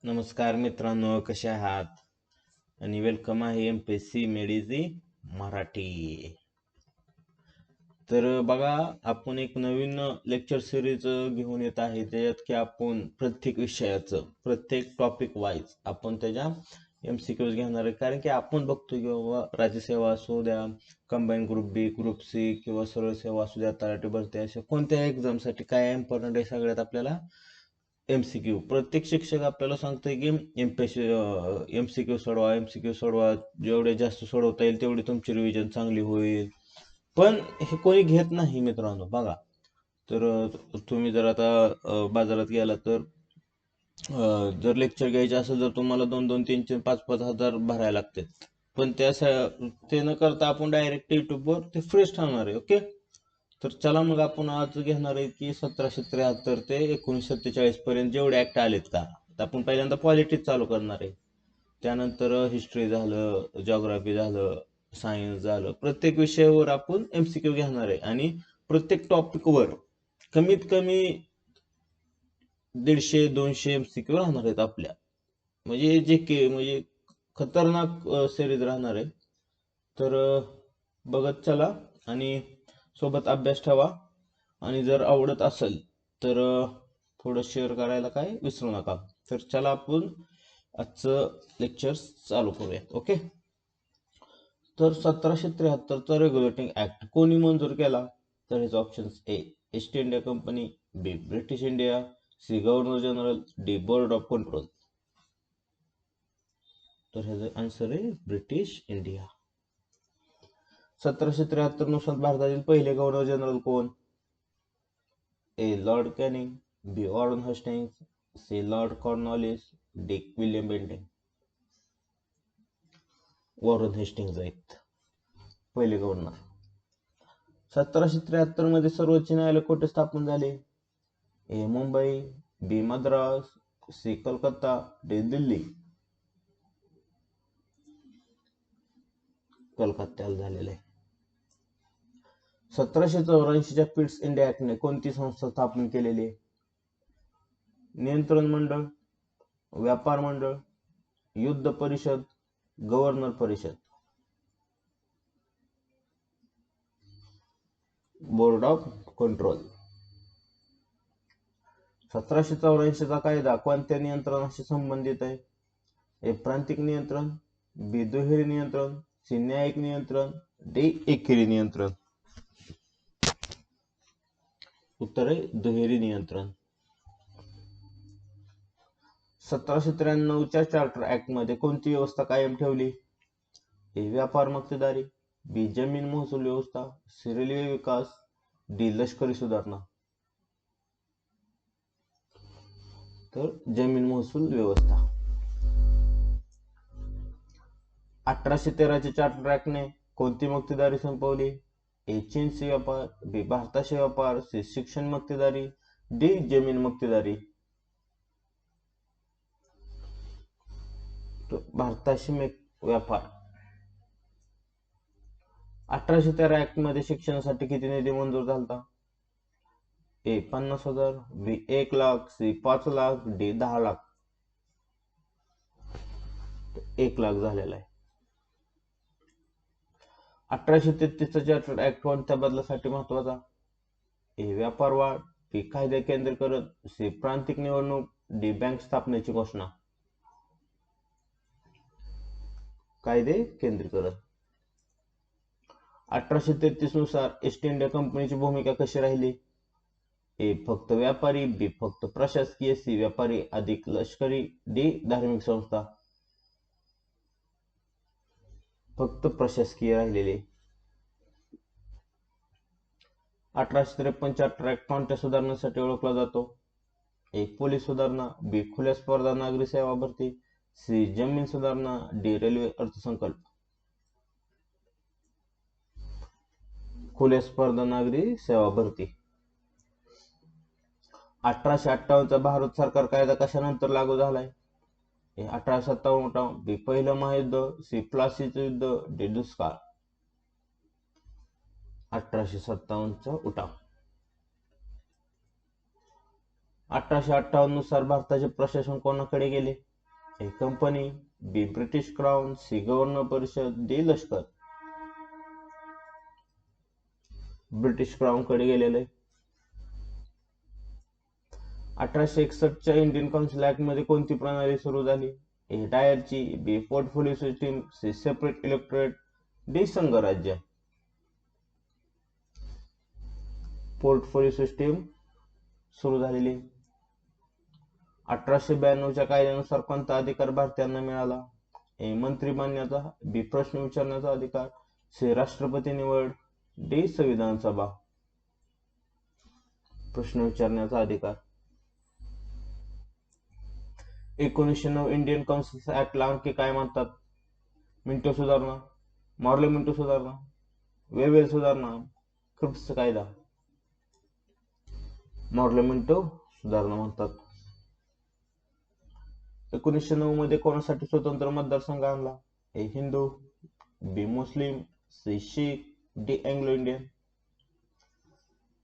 नमस्कार मित्रांनो, कसे आहात? आणि वेलकम आहे MPSC मेडिझी मराठी. तर बघा, आपण एक नवीन लेक्चर सिरीज घेऊन येत आहे, त्याच्यात की आपण प्रत्येक विषयाचं प्रत्येक टॉपिक वाईज आपण त्याच्या MCQs घेणार आहे. कारण की आपण बघतो की बाबा राज्यसेवा असू द्या, कंबाईन ग्रुप बी, ग्रुप सी किंवा सरळ सेवा असू द्या, तलाठी भरती, अशा कोणत्या एक्झामसाठी काय इम्पॉर्टंट आहे सगळ्यात आपल्याला MCQ. प्रत्येक शिक्षक आपल्याला सांगतोय की MCQ सोडवा, MCQ सोडवा. जेवढे जास्त सोडवता येईल तेवढी तुमची रिव्हिजन चांगली होईल. पण हे कोणी घेत नाही मित्रांनो. बघा, तर तुम्ही जर आता बाजारात गेला तर जर लेक्चर घ्यायचे असेल तर तुम्हाला 2-2, 3-3, 5-5 हजार भरायला लागते. पण ते न करता आपण डायरेक्ट युट्यूबवर ते फ्रेश ठेवणार आहे. ओके, तर चला मग आपण आज घेणार आहे की 1773 ते 1947 पर्यंत जेवढे ऍक्ट आलेत का. तर आपण पहिल्यांदा पॉलिटिक्स चालू करणार आहे, त्यानंतर हिस्ट्री झालं, जॉग्राफी झालं, सायन्स झालं. प्रत्येक विषयावर आपण MCQ घेणार आहे आणि प्रत्येक टॉपिकवर कमीत कमी 150-200 MCQ राहणार आहेत आपल्या. म्हणजे म्हणजे खतरनाक सिरीज राहणार आहे. तर बघत चला आणि सोबत अभ्यास ठेवा. आणि जर आवडत असेल तर थोडं शेअर करायला काय विसरू नका. तर चला आपण आजचं लेक्चर चालू करूया. ओके, तर 1773चा रेग्युलेटिंग ऍक्ट कोणी मंजूर केला? तर ह्याचे options: A, East India Company; B, British India; C, governor general; D, Board of Control. तर ह्याचा आन्सर आहे ब्रिटिश इंडिया. 1773 नुसार भारतातील पहिले गव्हर्नर जनरल कोण? A, Lord Canning; B, Warren Hastings; C, Lord Cornwallis; D, William Bentinck. Warren Hastings आहेत पहिले governor. 1773 मध्ये सर्वोच्च न्यायालय कुठे स्थापन झाले? ए, मुंबई; बी, मद्रास; सी, कलकत्ता; डी, दिल्ली. कलकत्त्याला झालेलं आहे. 1784च्या पिट्स इंडिया ऍक्टने कोणती संस्था स्थापन केलेली आहे? नियंत्रण मंडळ, व्यापार मंडळ, युद्ध परिषद, गव्हर्नर परिषद. Board of control. 1784चा कायदा कोणत्या नियंत्रणाशी संबंधित आहे? ए, प्रांतिक नियंत्रण; बी, दुहेरी नियंत्रण; सी, न्यायिक नियंत्रण; डी, एकेरी नियंत्रण. उत्तर आहे दुहेरी नियंत्रण. 1793च्या चार्टर ऍक्ट मध्ये कोणती व्यवस्था कायम ठेवली? ए, व्यापार मक्तेदारी; बी, जमीन महसूल व्यवस्था; सी, रेल्वे विकास; डी, लष्करी सुधारणा. तर जमीन महसूल व्यवस्था. 1813च्या चार्टर ऍक्टने कोणती मक्तेदारी संपवली? ए, चीनशी व्यापार; बी, भारताशी व्यापार; सी, शिक्षण मक्तेदारी; डी, जमीन मक्तेदारी. भारताशी व्यापार. 1813 ऍक्ट मध्ये शिक्षणासाठी किती निधी मंजूर झाला? ए, 50,000; बी, 1 लाख; सी, 5 लाख; डी, 10 लाख. 1 लाख झालेला आहे. 1833चा चार्टर ऍक्ट कोणत्या बदलासाठी महत्वाचा? ए, व्यापार वाढ; बी, कायदे केंद्रीकरण; सी, प्रांतिक निवडणूक; डी, बँक स्थापनेची घोषणा. कायदे केंद्रीकरण. 1833 नुसार ईस्ट इंडिया कंपनीची भूमिका कशी राहिली? ए, फक्त व्यापारी; बी, फक्त प्रशासकीय; सी, व्यापारी अधिक लष्करी; डी, धार्मिक संस्था. फक्त प्रशासकीय राहिलेले. 1853 चार्टर ऍक्ट कोणत्या सुधारणांसाठी ओळखला जातो? ए, पोलीस सुधारणा; बी, खुल्या स्पर्धा नागरी सेवा भरती; सी, जमीन सुधारणा; डी, रेल्वे अर्थसंकल्प. खुल्या स्पर्धा नागरी सेवा भरती. 1858चा भारत सरकार कायदा कशानंतर लागू झालाय? ए, 1857 उठाव; बी, पहिलं महायुद्ध; सी, प्लासीचं युद्ध; डी, दुष्काळ. 1857चा उठाव. 1858 नुसार भारताचे प्रशासन कोणाकडे गेले? A company, B British crown, C governor परिषद, डी लष्कर. ब्रिटिश क्राउन कडे गेलेले. 1861च्या इंडियन काउन्सिल ऍक्ट मध्ये कोणती प्रणाली सुरू झाली? ए डायरची, B portfolio system, C separate electorate, D संघराज्य. पोर्टफोलिओ सिस्टीम सुरू झालेली. 1892च्या कायद्यानुसार कोणता अधिकार भारतीयांना मिळाला? ए मंत्री मान्यता, बी प्रश्न विचारण्याचा अधिकार, सी राष्ट्रपती निवड, डी संविधान सभा. प्रश्न विचारण्याचा अधिकार. 1909 इंडियन काउन्सिल ऍक्टला आणखी काय म्हणतात? मिंटो सुधारणा, मॉर्ले मिंटो सुधारणा, वेवेल सुधारणा, क्रिप्स कायदा. मॉर्ले मिंटो सुधारणा म्हणतात. 1909 मध्ये कोणासाठी स्वतंत्र मतदारसंघ आणला? ए हिंदू, बी मुस्लिम, सी शीख, डी अँग्लो इंडियन.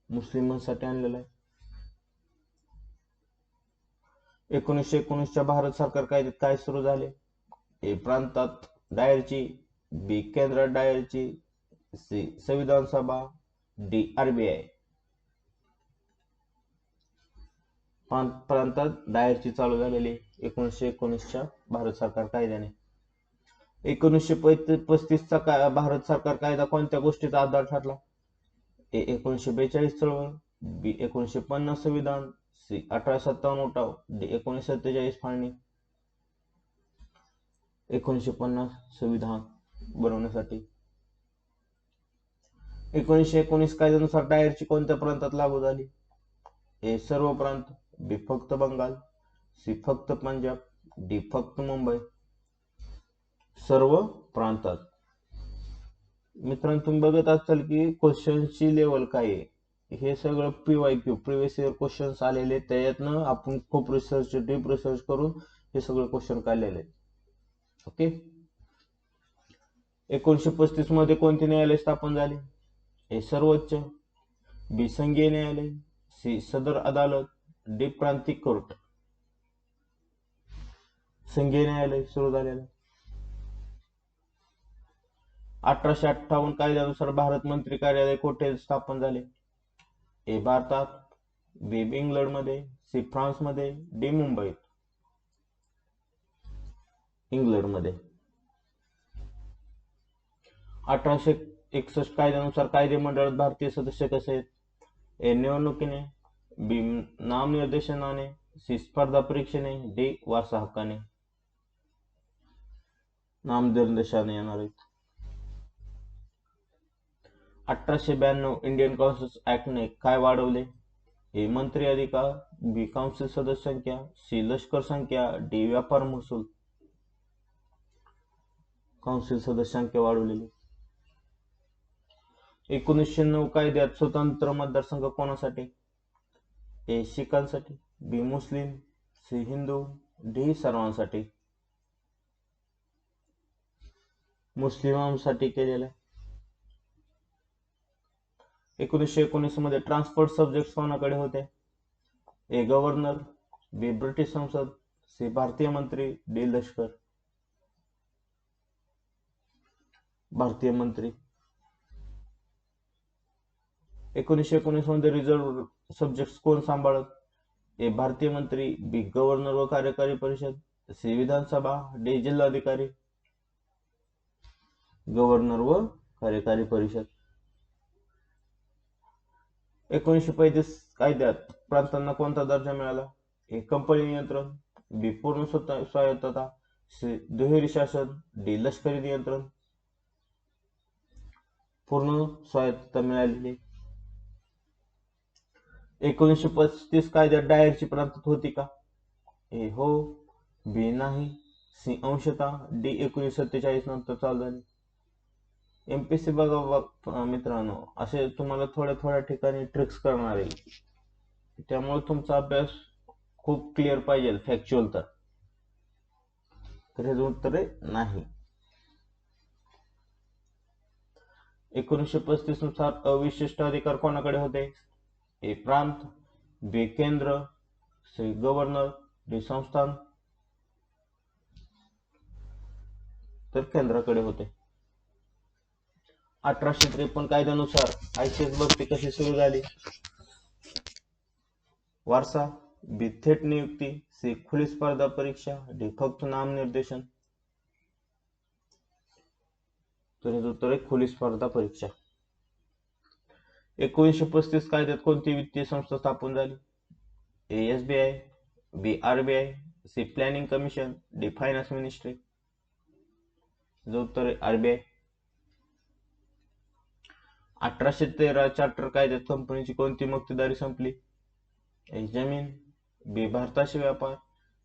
मुस्लिमांसाठी आणलेला आहे. 1919च्या भारत सरकार कायद्यात काय सुरू झाले? ए प्रांतात डायरची, बी केंद्रात डायरची, सी संविधान सभा, डी आरबीआय. प्रांतात डायरची चालू झालेली 1919च्या भारत सरकार कायद्याने. 1935चा भारत सरकार कायदा कोणत्या गोष्टीचा आधार ठरला? ए 1942 चळवळ, बी 1950 संविधान, सी 1857 उठाव, डी 1947 फाळणी. 1950 संविधान बनवण्यासाठी. 1919 कायद्यानुसार डायरची कोणत्या प्रांतात लागू झाली? ए सर्व प्रांत, बी फक्त बंगाल, सी फक्त पंजाब, डी फक्त मुंबई. सर्व प्रांतात. मित्रांनो तुम्ही बघत असाल की क्वेश्चनची लेवल काय आहे. हे सगळं PYQ प्रिव्हियस इयर क्वेश्चन्स आलेले, त्यातनं आपण खूप रिसर्च, डीप रिसर्च करून हे सगळे क्वेश्चन काढलेले. ओके. 1935 मध्ये कोणते न्यायालय स्थापन झाले? ए सर्वोच्च, बी संघीय न्यायालय, सी सदर अदालत, डी प्रांतिक कोर्ट. संघीय न्यायालय सुरू झालेलं. 1858 कायद्यानुसार भारत मंत्री कार्यालय कोठे स्थापन झाले? ए भारतात, बी इंग्लंड मध्ये, सी फ्रान्स मध्ये, डी मुंबईत. इंग्लंड मध्ये. 1861 कायद्यानुसार कायदे मंडळात भारतीय सदस्य कसे आहेत? ए निवडणुकीने, बी नामनिर्देशनाने, सी स्पर्धा परीक्षेने, डी वारसा हक्काने. नामनिर्देशाने येणार आहेत. 1892 इंडियन काउन्सिल ऍक्टने काय वाढवले? ए मंत्री अधिकार, बी काउन्सिल सदस्य संख्या, सी लष्कर संख्या, डी व्यापार महसूल. काउन्सिल सदस्य संख्या वाढवलेली. 1909 कायद्यात स्वतंत्र मतदारसंघ कोणासाठी? ए शिखांसाठी, बी मुस्लिम, सी हिंदू, डी सर्वांसाठी. मुस्लिमांसाठी केलेला. 1919 मध्ये ट्रान्सपोर्ट सब्जेक्ट कोणाकडे होते? ए गव्हर्नर, बी ब्रिटिश संसद, सी भारतीय मंत्री, डी लष्कर. भारतीय मंत्री. 1919 मध्ये रिझर्व्ह सब्जेक्ट कोण सांभाळत? ए भारतीय मंत्री, बी गव्हर्नर व कार्यकारी परिषद, सी विधानसभा, डी जिल्हाधिकारी. गव्हर्नर व कार्यकारी परिषद. 1935 कायद्यात प्रांतांना कोणता दर्जा मिळाला? ए कंपनी नियंत्रण, बी पूर्ण स्वायत्तता, सी दुहेरी शासन, डी लष्करी नियंत्रण. पूर्ण स्वायत्तता मिळालेली. 1935 कायद्यात डायरची प्रांतात होती का? ए हो, बी नाही, सी अंशतः, डी 1947 नंतर चालू झाली. MPSC बघा मित्रांनो, असे तुम्हाला थोड्या ठिकाणी ट्रिक्स करणार आहे, त्यामुळे तुमचा अभ्यास खूप क्लिअर पाहिजे फॅक्च्युअल. तर हे उत्तर आहे नाही. 1935 नुसार अविशिष्ट अधिकार कोणाकडे होते? ए प्रांत, बी केंद्र, सी गव्हर्नर, डी संस्थान. तर केंद्राकडे होते. 1853 कायद्यानुसार ICS भरती कशी सुरू झाली? वारसा, बी थेट नियुक्ती, सी खुली स्पर्धा परीक्षा, डी फक्त नामनिर्देशन. तर हे उत्तर आहे खुली स्पर्धा परीक्षा. 1935 कायद्यात कोणती वित्तीय संस्था स्थापन झाली? A SBI, B RBI, C Planning Commission, D finance ministry. उत्तर आहे RBI. 1813 चार्टर कायद्यात कंपनीची कोणती मक्तेदारी संपली? ए जमीन, बी भारताशी व्यापार,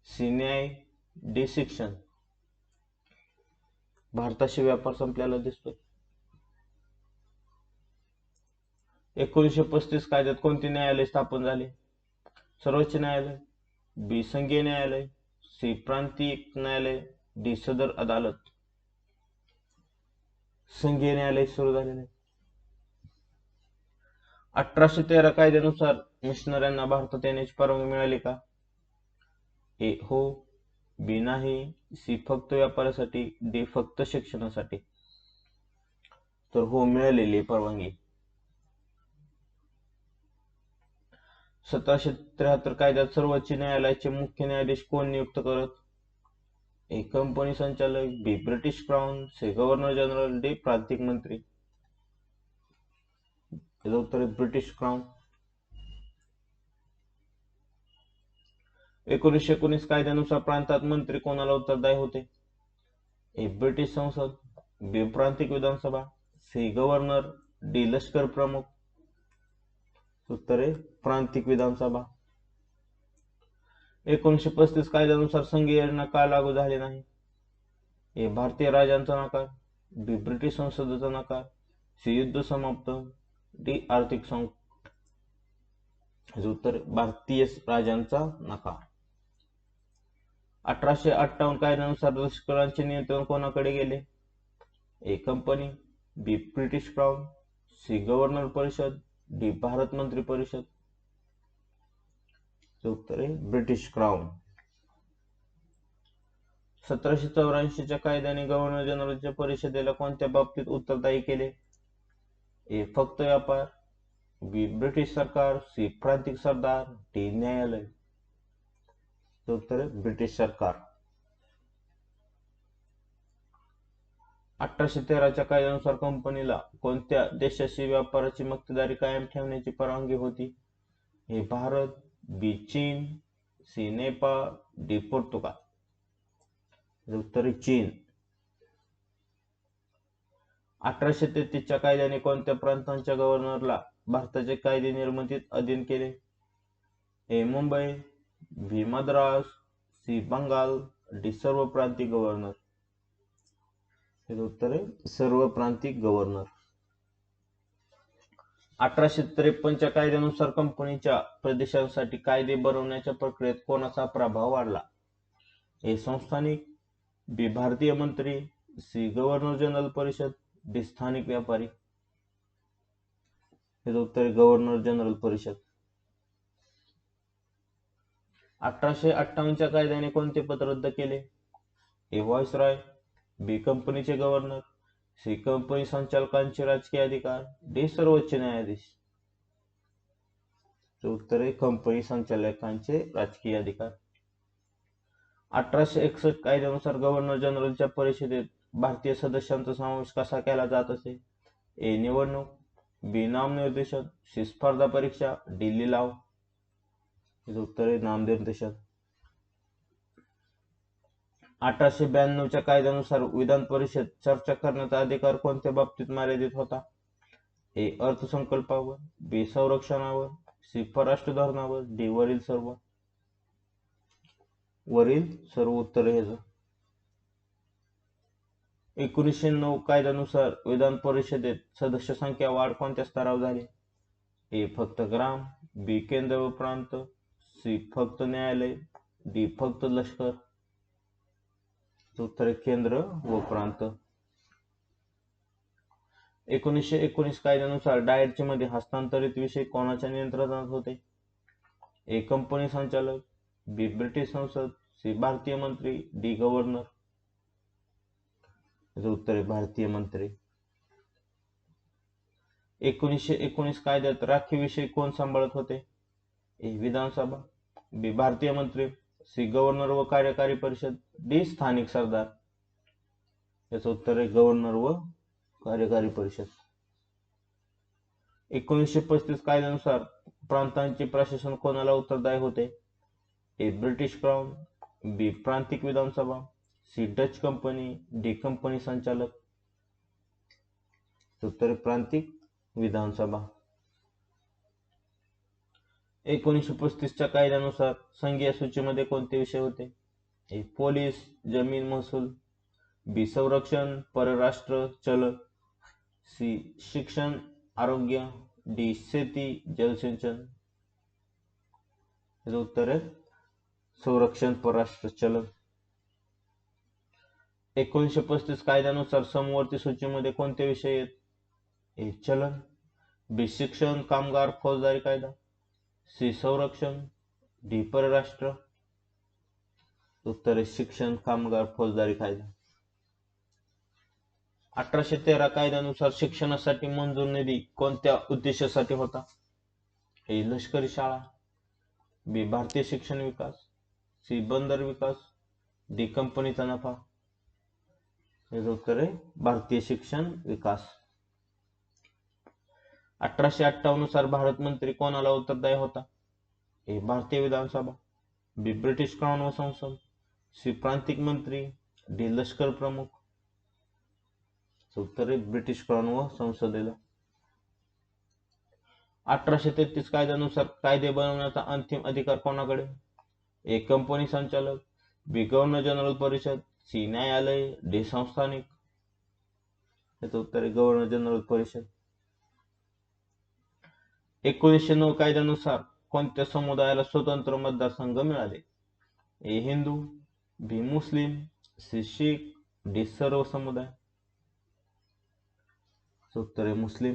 सी न्याय, डी शिक्षण. भारताशी व्यापार संपलेला दिसतो. 1935 कायद्यात कोणते न्यायालय स्थापन झाले? सर्वोच्च न्यायालय, बी संघीय न्यायालय, सी प्रांतिक न्यायालय, डी सदर अदालत. संघीय न्यायालय सुरू झालेले. 1813 कायद्यानुसार मिशनऱ्यांना भारतात येण्याची परवानगी मिळाली का? ए हो, बी नाही, सी फक्त व्यापारासाठी, डी फक्त शिक्षणासाठी. तर हो मिळालेली परवानगी. 1773 कायद्यात सर्वोच्च न्यायालयाचे मुख्य न्यायाधीश कोण नियुक्त करत? ए कंपनी संचालक, B British crown, C governor general, D प्रांतिक मंत्री. उत्तर ब्रिटिश क्राउन. 1919 कायद्यानुसार प्रांतात मंत्री कोणाला उत्तरदायी होते? ए ब्रिटिश संसद, बी प्रांतिक विधानसभा, सी गव्हर्नर, डी लष्कर प्रमुख. उत्तर आहे प्रांतिक विधानसभा. 1935 कायद्यानुसार संघीय योजना का लागू झाली नाही? ए भारतीय राजांचा नकार, बी ब्रिटिश संसदेचा नकार, सी युद्ध समाप्त, डी आर्थिक संकट. उत्तर भारतीय राजांचा नकार. 1858 कायद्यानुसार लष्कराचे नियंत्रण कोणाकडे गेले? A company, B British crown, C governor परिषद, डी भारत मंत्री परिषद. उत्तर आहे ब्रिटिश क्राउन. 1784 कायद्याने गव्हर्नर जनरलच्या परिषदेला कोणत्या बाबतीत उत्तरदायी केले? ए फक्त व्यापार, बी ब्रिटिश सरकार, सी प्रांतिक सरदार, डी न्यायालय. उत्तर ब्रिटिश सरकार. 1813 कायद्यानुसार कंपनीला कोणत्या देशाशी व्यापाराची मक्तेदारी कायम ठेवण्याची परवानगी होती? ए भारत, बी चीन, सी नेपाळ, डी पोर्तुगाल. उत्तर चीन. 1833 कायद्याने कोणत्या प्रांतांच्या गव्हर्नरला भारताचे कायदे निर्मितीत अधीन केले? ए मुंबई, बी मद्रास, सी बंगाल, डी सर्व प्रांतिक गव्हर्नर. उत्तर आहे सर्व प्रांतिक गव्हर्नर. 1853 कायद्यानुसार कंपनीच्या प्रदेशांसाठी कायदे बनवण्याच्या प्रक्रियेत कोणाचा प्रभाव वाढला? ए संस्थानिक, बी भारतीय मंत्री, सी गव्हर्नर जनरल परिषद, डी स्थानिक व्यापारी. हे उत्तर गव्हर्नर जनरल परिषद. 1858 कायद्याने कोणते पद रद्द केले? ए व्हाईसरॉय, बी कंपनीचे गव्हर्नर, सी कंपनी संचालकांचे राजकीय अधिकार, डी सर्वोच्च न्यायाधीश. उत्तर आहे कंपनी संचालकांचे राजकीय अधिकार. 1861 कायद्यानुसार गव्हर्नर जनरलच्या परिषदेत भारतीय सदस्यांचा समावेश कसा केला जात असे? ए निवडणूक, बी नामनिर्देशन, सी स्पर्धा परीक्षा, डी लिलाव. उत्तर आहे नामनिर्देशन. 1892 कायद्यानुसार विधान परिषद चर्चा करण्याचा अधिकार कोणत्या बाबतीत मर्यादित होता? ए अर्थसंकल्पावर, बी संरक्षणावर, सी परराष्ट्र धोरणावर, डी वरील सर्व. उत्तर हे. 1909 कायद्यानुसार विधान परिषदेत सदस्य संख्या वाढ कोणत्या स्तरावर झाली? ए फक्त ग्राम, बी केंद्र व प्रांत, सी फक्त न्यायालय, डी फक्त लष्कर. उत्तर केंद्र व प्रांत. 1919 कायद्यानुसार डाएटचे मध्ये हस्तांतरित विषय कोणाच्या नियंत्रणात होते? ए कंपनी संचालक, बी ब्रिटिश संसद, सी भारतीय मंत्री, डी गव्हर्नर. याचं उत्तर आहे भारतीय मंत्री. 1919 कायद्यात राखीविषयी कोण सांभाळत होते? ए विधानसभा, बी भारतीय मंत्री, सी गव्हर्नर व कार्यकारी परिषद, डी स्थानिक सरदार. याचं उत्तर आहे गव्हर्नर व कार्यकारी परिषद. 1935 कायद्यानुसार प्रांतांचे प्रशासन कोणाला उत्तरदायी होते? ए ब्रिटिश क्राउन, बी प्रांतिक विधानसभा, C Dutch company, D company संचालक. उत्तर प्रांतिक विधानसभा. 1935 च्या कायद्यानुसार संघीय सूचीमध्ये कोणते विषय होते? ए पोलीस, जमीन, महसूल, बी संरक्षण, परराष्ट्र, चलन, सी शिक्षण, आरोग्य, डी शेती, जलसिंचन. याचं उत्तर आहे संरक्षण, परराष्ट्र, चलन. 1935 कायद्यानुसार समवर्ती सूचीमध्ये कोणते विषय आहेत? ए चलन, बी शिक्षण, कामगार, फौजदारी कायदा, सी संरक्षण, डी परराष्ट्र. उत्तर आहे शिक्षण, कामगार, फौजदारी कायदा. 1813 कायद्यानुसार शिक्षणासाठी मंजूर निधी कोणत्या उद्देशासाठी होता? ए लष्करी शाळा, बी भारतीय शिक्षण विकास, सी बंदर विकास, डी कंपनीचा नफा. याचं उत्तर आहे भारतीय शिक्षण विकास. 1858 नुसार भारत मंत्री कोणाला उत्तरदायी होता? ए भारतीय विधानसभा, बी ब्रिटिश क्राउन व संसद, सी प्रांतिक मंत्री, डी लष्कर प्रमुख. उत्तर आहे ब्रिटिश क्राउन व संसदेला. 1833 कायद्यानुसार कायदे बनवण्याचा अंतिम अधिकार कोणाकडे? ए कंपनी संचालक, बी गव्हर्नर जनरल परिषद, सी न्यायालय, डी संस्थानिक. याचं उत्तर आहे गव्हर्नर जनरल परिषद. 1909 कायद्यानुसार कोणत्या समुदायाला स्वतंत्र मतदारसंघ मिळाले? ए हिंदू, बी मुस्लिम, सी शीख, डी सर्व समुदाय. उत्तर आहे मुस्लिम.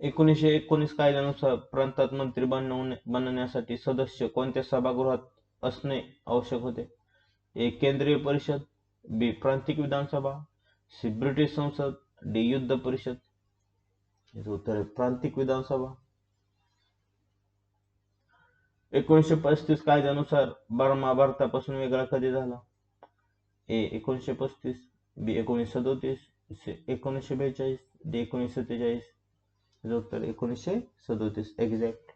1919 कायद्यानुसार प्रांतात मंत्री बनण्यासाठी सदस्य कोणत्या सभागृहात असणे आवश्यक होते? ए केंद्रीय परिषद, बी प्रांतिक विधानसभा, सी ब्रिटिश संसद, डी युद्ध परिषद. उत्तर आहे प्रांतिक विधानसभा. 1935 कायद्यानुसार बर्मा भारतापासून वेगळा कधी झाला? ए 1935, बी 1937, सी 1942, डी 1947. उत्तर 1937 एक्झॅक्ट.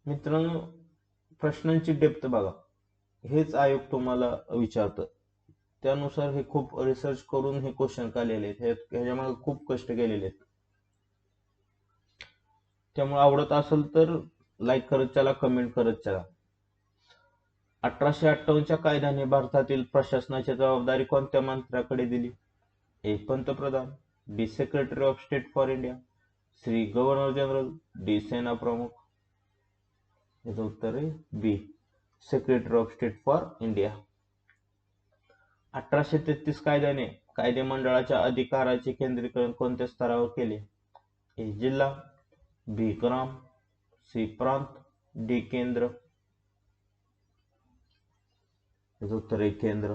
मित्रांनो, प्रश्नांची डेप्थ बघा. हेच आयोग तुम्हाला विचारतं, त्यानुसार हे खूप रिसर्च करून हे क्वेश्चन काढलेले आहेत. ह्याच्यामागे खूप कष्ट केलेले आहेत. त्यामुळे आवडत असेल तर लाईक करत चला, कमेंट करत चला. 1858 कायद्याने भारतातील प्रशासनाची जबाबदारी कोणत्या मंत्र्याकडे दिली? ए पंतप्रधान, B secretary of state for India, C governor general, D सेना प्रमुख. याचं उत्तर आहे B secretary of state for India. 1833 कायद्याने कायदेमंडळाच्या अधिकाराचे केंद्रीकरण कोणत्या स्तरावर केले? ए जिल्हा, बी ग्राम, सी प्रांत, डी केंद्र. याचं उत्तर आहे केंद्र.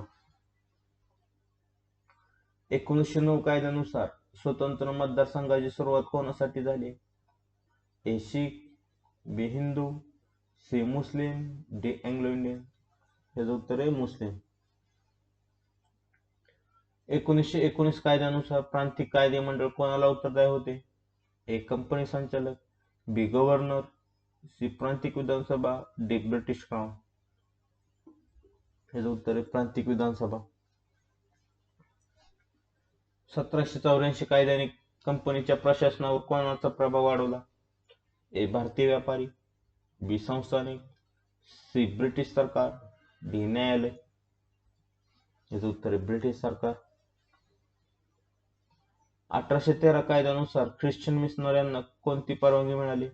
1909 कायद्यानुसार स्वतंत्र मतदारसंघाची सुरुवात कोणासाठी झाली? ए शीख, बी हिंदू, सी मुस्लिम, डी अँग्लो इंडियन. याचं उत्तर आहे मुस्लिम. 1919 कायद्यानुसार प्रांतिक कायदे मंडळ कोणाला उत्तरदायी होते? ए कंपनी संचालक, बी गव्हर्नर, सी प्रांतिक विधानसभा, डी ब्रिटिश क्राउन. याचं उत्तर आहे प्रांतिक विधानसभा. 1784 कायद्याने कंपनीच्या प्रशासनावर कोणाचा प्रभाव वाढवला? ए भारतीय व्यापारी, बी संस्थानिक, सी ब्रिटिश सरकार, डी न्यायालय. याचं उत्तर आहे ब्रिटिश सरकार. 1813 कायद्यानुसार ख्रिश्चन मिशनऱ्यांना कोणती परवानगी मिळाली?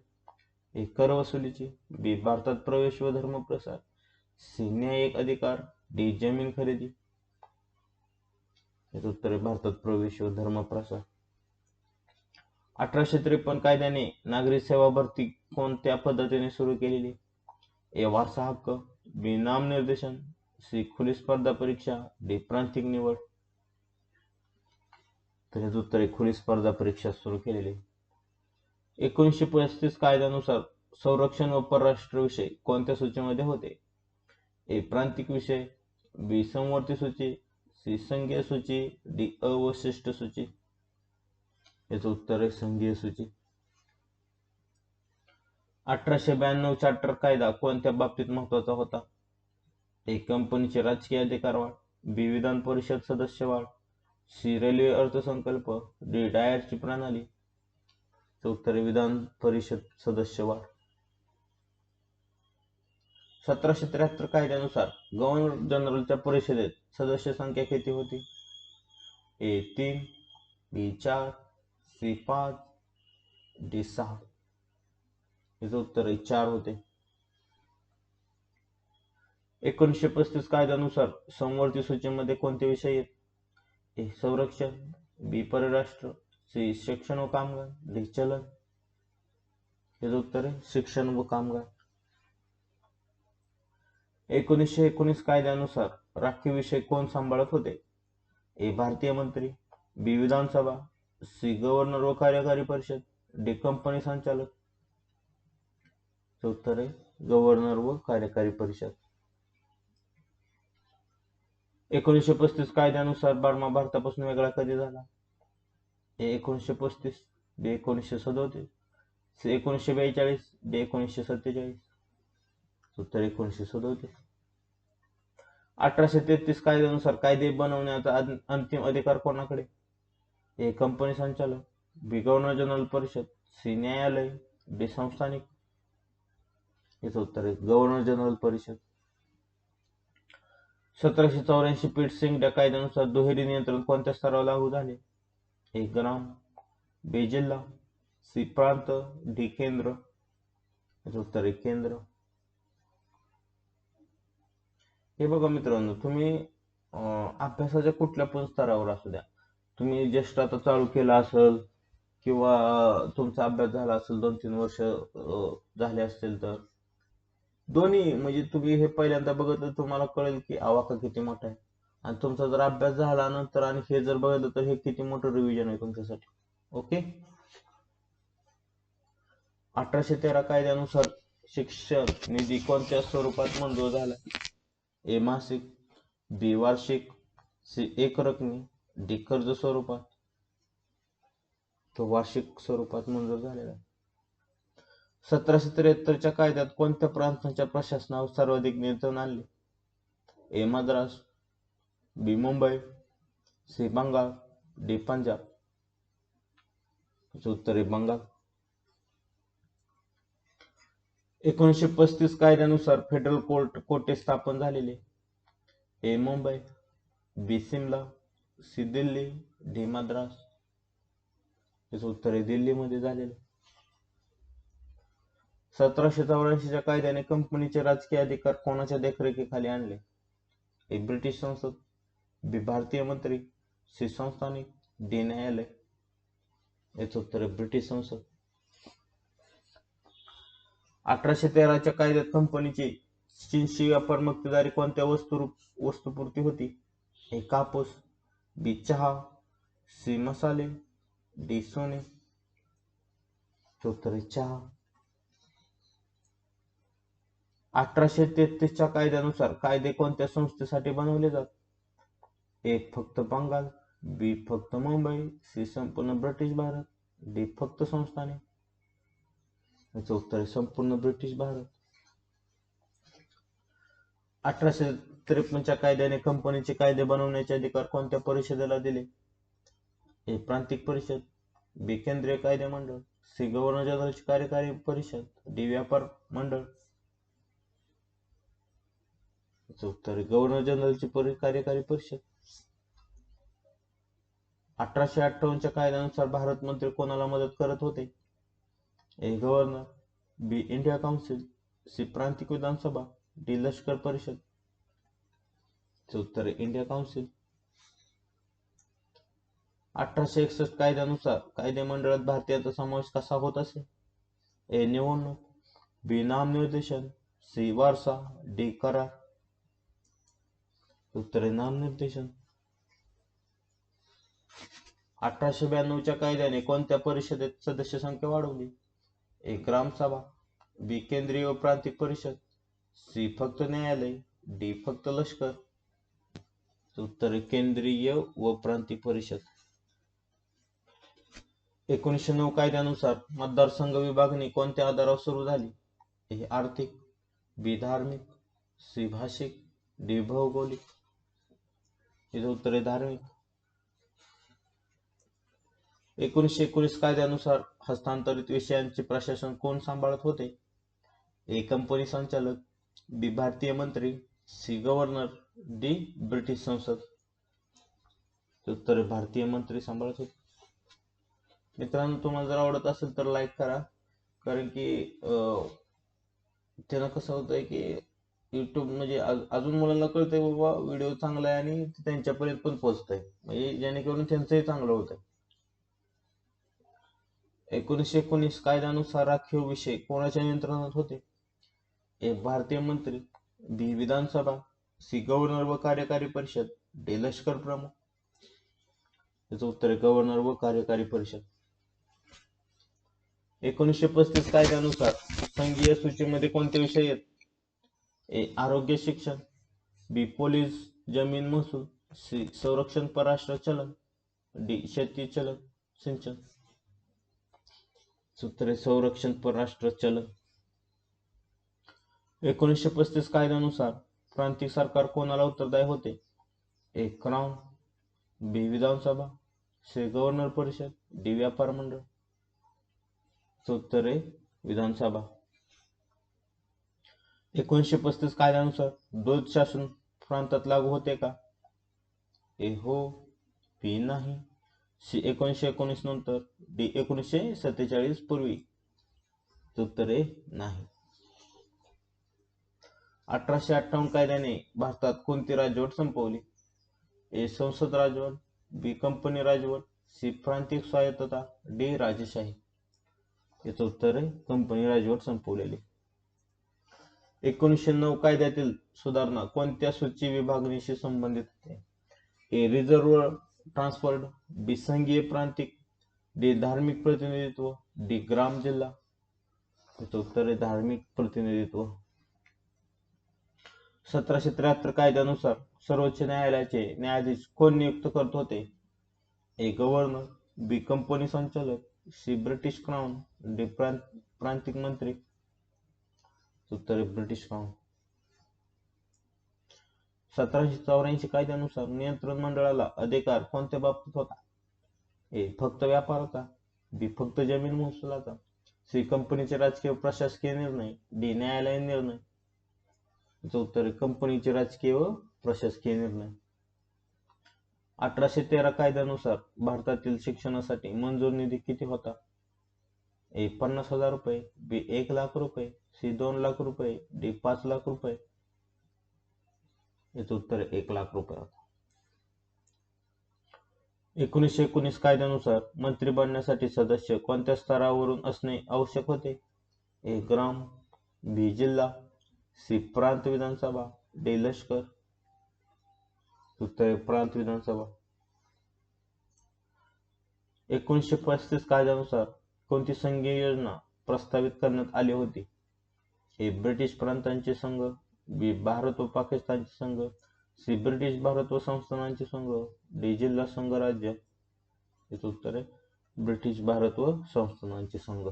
ए कर वसुलीची, बी भारतात प्रवेश व धर्मप्रसार, सी न्यायिक अधिकार, डी जमीन खरेदी. याचं उत्तर आहे भारतात प्रवेश व धर्मप्रसार. 1853 कायद्याने नागरी सेवा भरती कोणत्या पद्धतीने सुरू केलेली? ए वारसा हक्क, बी नामनिर्देशन, सी खुली स्पर्धा परीक्षा, डी प्रांतिक निवड. तर याचं उत्तर आहे खुली स्पर्धा परीक्षा सुरू केलेली. 1935 कायद्यानुसार संरक्षण व परराष्ट्र विषय कोणत्या सूचीमध्ये होते? ए प्रांतिक विषय, बी समवर्ती सूची, सी संघीय सूची, डी अवशिष्ट सूची. याचं उत्तर आहे संघीय सूची. 1892 चार्टर कायदा कोणत्या बाबतीत महत्वाचा होता? ए कंपनीचे राजकीय अधिकार वाढ, बी विधान परिषद सदस्य वाढ, सी रेल्वे अर्थसंकल्प, डी डायरची प्रणाली. उत्तर विधान परिषद सदस्य वाढ. 1773 कायद्यानुसार गव्हर्नर जनरलच्या परिषदेत सदस्य संख्या किती होती? ए 3, बी 4, सी 5, डी 6. याचं उत्तर आहे 4 होते. 1935 कायद्यानुसार समवर्ती सूचीमध्ये कोणते विषय आहेत? ए संरक्षण, बी परराष्ट्र, सी शिक्षण व कामगार, डी चलन. याचं उत्तर आहे शिक्षण व कामगार. 1919 कायद्यानुसार राखीव विषय कोण सांभाळत होते? ए भारतीय मंत्री, बी विधानसभा, सी गव्हर्नर व कार्यकारी परिषद, डी कंपनी संचालक. उत्तर आहे गव्हर्नर व कार्यकारी परिषद. 1935 कायद्यानुसार बर्मा भारतापासून वेगळा कधी झाला? ए 1935, बी 1937, सी 1942, डी 1947. उत्तर 1937. 1833 कायद्यानुसार कायदे बनवण्याचा अंतिम अधिकार कोणाकडे? ए कंपनी संचालक, बी गव्हर्नर जनरल परिषद, सी न्यायालय, डी संस्थानिक. याचं उत्तर आहे गव्हर्नर जनरल परिषद. 1784 पीट सिंग कायद्यानुसार दुहेरी नियंत्रण कोणत्या स्तरावर लागू झाले? ए ग्राम, बी जिल्हा, सी प्रांत, डी केंद्र. याचं उत्तर आहे केंद्र. हे बघा मित्रांनो, तुम्ही अभ्यासाच्या कुठल्या पण स्तरावर असू द्या, तुम्ही जस्ट आता चालू केला असेल किंवा तुमचा अभ्यास झाला असेल 2-3 वर्ष झाले असतील, तर दोन्ही म्हणजे तुम्ही हे पहिल्यांदा बघितलं तुम्हाला कळेल की आवाका किती मोठा आहे, आणि तुमचा जर अभ्यास झाला नंतर आणि हे जर बघितलं तर हे किती मोठं रिव्हिजन आहे तुमच्यासाठी. ओके. 1813 कायद्यानुसार शिक्षण निधी कोणत्या स्वरूपात मंजूर झाला? ए मासिक, बी वार्षिक, सी एकरकमी, डी कर्ज स्वरूपात. तो वार्षिक स्वरूपात मंजूर झालेला आहे. 1773 कायद्यात कोणत्या प्रांतांच्या प्रशासनावर सर्वाधिक नियंत्रण आणले? ए मद्रास, बी मुंबई, सी बंगाल, डी पंजाब. उत्तर आहे बंगाल. 1935 कायद्यानुसार फेडरल कोर्टे स्थापन झालेले? ए मुंबई, बी सिमला, सी दिल्ली, डी मद्रास. याचं उत्तर आहे दिल्लीमध्ये झालेले. 1784 कायद्याने कंपनीचे राजकीय अधिकार कोणाच्या देखरेखीखाली आणले? ए ब्रिटिश संसद, बी भारतीय मंत्री, सी संस्थानिक, डी न्यायालय. याचं उत्तर आहे ब्रिटिश संसद. 1813 कायद्यात कंपनीची चीनशी व्यापार मक्तेदारी कोणत्या वस्तुपुरती होती? ए कापूस, बी चहा, सी मसाले, डी सोने. उत्तर आहे चहा. 1833 कायद्यानुसार कायदे कोणत्या संस्थेसाठी बनवले जातात? ए फक्त बंगाल, बी फक्त मुंबई, सी संपूर्ण ब्रिटिश भारत, डी फक्त संस्थाने. याचं उत्तर आहे संपूर्ण ब्रिटिश भारत. 1853 कायद्याने कंपनीचे कायदे बनवण्याचे अधिकार कोणत्या परिषदेला दिले? ए प्रांतिक परिषद, बी केंद्रीय कायदे मंडळ, सी गव्हर्नर जनरलची कार्यकारी परिषद, डी व्यापार मंडळ. उत्तर गव्हर्नर जनरलची कार्यकारी परिषद. 1858 कायद्यानुसार भारत मंत्री कोणाला मदत करत होते? A governor, B India council, C प्रांतिक विधानसभा, डी लष्कर परिषद. उत्तर इंडिया काउन्सिल. 1861 कायद्यानुसार कायदेमंडळात भारतीयांचा समावेश कसा होत असे? ए निवडणूक, बी नामनिर्देशन, सी वारसा, डी करार. उत्तर आहे नामनिर्देशन. 1892च्या कायद्याने कोणत्या परिषदेत सदस्य संख्या वाढवली? ए ग्रामसभा, बी केंद्रीय व प्रांतिक परिषद, सी फक्त न्यायालय, डी फक्त लष्कर. उत्तर आहे केंद्रीय व प्रांतिक परिषद. 1909 कायद्यानुसार मतदारसंघ विभागणी कोणत्या आधारावर सुरू झाली? ए आर्थिक, बी धार्मिक, सी भाषिक, डी भौगोलिक. याचं उत्तर आहे धार्मिक. 1919 कायद्यानुसार हस्तांतरित विषयांचे प्रशासन कोण सांभाळत होते? ए कंपनी संचालक, बी भारतीय मंत्री, सी गव्हर्नर, डी ब्रिटिश संसद. उत्तर भारतीय मंत्री सांभाळत होते. मित्रांनो, तुम्हाला जर आवडत असेल तर लाईक करा, कारण की त्यानं कसं होतंय की युट्यूब म्हणजे अजून मुलांना कळतंय बाबा व्हिडिओ चांगला आहे आणि त्यांच्यापर्यंत पण पोहोचतंय, म्हणजे जेणेकरून त्यांचंही चांगलं होतंय. 1919 कायद्यानुसार राखीव विषय कोणाच्या नियंत्रणात होते? ए भारतीय मंत्री, बी विधानसभा, सी गव्हर्नर व कार्यकारी परिषद, डी लष्कर प्रमुख. याचं उत्तर आहे गव्हर्नर व कार्यकारी परिषद. 1935 कायद्यानुसार संघीय सूचीमध्ये कोणते विषय आहेत? ए आरोग्य शिक्षण, बी पोलीस जमीन महसूल, सी संरक्षण परराष्ट्र चलन, डी शेती चलन सिंचन. उत्तर आहे संरक्षण परराष्ट्र चलन. 1935 कायद्यानुसार प्रांतिक सरकार कोणाला उत्तरदायी होते? ए क्राउन, बी विधानसभा, सी गव्हर्नर परिषद, डी व्यापार मंडळ. उत्तर आहे विधानसभा. 1935 कायद्यानुसार द्वैध शासन प्रांतात लागू होते का? ए हो, बी नाही, सी 1919 नंतर, डी 1947 पूर्वी. उत्तर आहे नाही. 1858 कायद्याने भारतात कोणती राजवट संपवली? ए संसद राजवट, बी कंपनी राजवट, सी प्रांतिक स्वायत्तता, डी राजेशाही. याचं उत्तर आहे कंपनी राजवट संपवलेली. 1909 कायद्यातील सुधारणा कोणत्या सूची विभागणीशी संबंधित होते? ए रिझर्व्ह ट्रान्सफर्ड, बी संघीय प्रांतिक, डी धार्मिक प्रतिनिधित्व, डी ग्राम जिल्हा. याचं उत्तर आहे धार्मिक प्रतिनिधित्व. 1773 कायद्यानुसार सर्वोच्च न्यायालयाचे न्यायाधीश कोण नियुक्त करत होते? ए गव्हर्नर, बी कंपनी संचालक, सी ब्रिटिश क्राउन, डी प्रांतिक मंत्री. उत्तर आहे ब्रिटिश क्राउन. 1784 कायद्यानुसार नियंत्रण मंडळाला अधिकार कोणत्या बाबतीत होता? ए फक्त व्यापाराचा, बी फक्त जमीन महसुलाचा, सी कंपनीचे राजकीय प्रशासकीय निर्णय, डी न्यायालयीन निर्णय. उत्तर आहे कंपनीचे राजकीय व प्रशासकीय निर्णय. 1813 कायद्यानुसार भारतातील शिक्षणासाठी मंजूर निधी किती होता? ए 50,000 रुपये, बी 1 लाख रुपये, सी 2 लाख रुपये, डी 5 लाख रुपये. याचं उत्तर 1 लाख रुपये होता. 1919 कायद्यानुसार मंत्री बनण्यासाठी सदस्य कोणत्या स्तरावरून असणे आवश्यक होते? ए ग्राम, बी जिल्हा, सी प्रांत विधानसभा, डी लष्कर. उत्तर प्रांत विधानसभा. 1935 कायद्यानुसार कोणती संघीय योजना प्रस्तावित करण्यात आली होती? ए ब्रिटिश प्रांतांचे संघ, बी भारत व पाकिस्तानचे संघ, सी ब्रिटिश भारत व संस्थानांचे संघ, डी जिल्हा संघ राज्य. याचं उत्तर आहे ब्रिटिश भारत व संस्थानांचे संघ.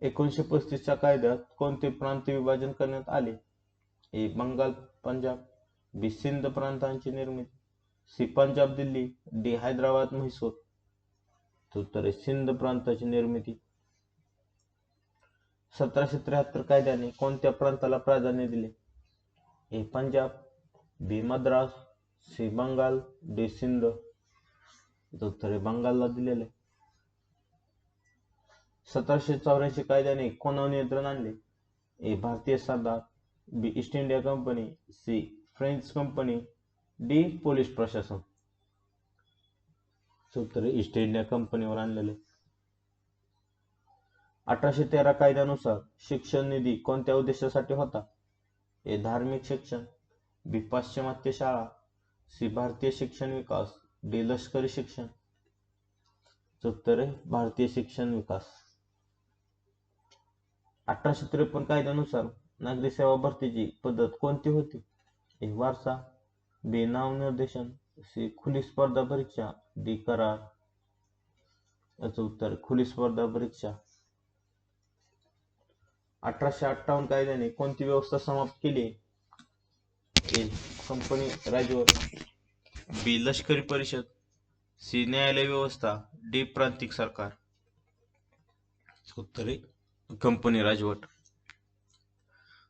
1935 कायद्यात कोणते प्रांत विभाजन करण्यात आले? ए बंगाल पंजाब, बी सिंध प्रांतांची निर्मिती, सी पंजाब दिल्ली, डी हैदराबाद म्हैसूर. उत्तर आहे सिंध प्रांताची निर्मिती. 1773 कायद्याने कोणत्या प्रांताला प्राधान्य दिले? ए पंजाब, बी मद्रास, सी बंगाल, डी सिंध. उत्तर आहे बंगालला दिलेले. 1784 कायद्याने कोणावर नियंत्रण आणले? ए भारतीय सरदार, B East India company, C French company, D police प्रशासन. उत्तर ईस्ट इंडिया कंपनीवर आणलेले. 1813 कायद्यानुसार शिक्षण निधी कोणत्या उद्देशासाठी होता? ए धार्मिक शिक्षण, बी पाश्चिमात्य शाळा, सी भारतीय शिक्षण विकास, डी लष्करी शिक्षण. उत्तर आहे भारतीय शिक्षण विकास. 1853 कायद्यानुसार नागरी सेवा भरतीची पद्धत कोणती होती? ए वारसा, बी नामनिर्देशन, सी खुली स्पर्धा परीक्षा, डी करार. याचं उत्तर खुली स्पर्धा परीक्षा. 1858 कायद्याने कोणती व्यवस्था समाप्त केली? ए कंपनी राजवट, बी लष्करी परिषद, सी न्यायालय व्यवस्था, डी प्रांतिक सरकार. उत्तर आहे कंपनी राजवट.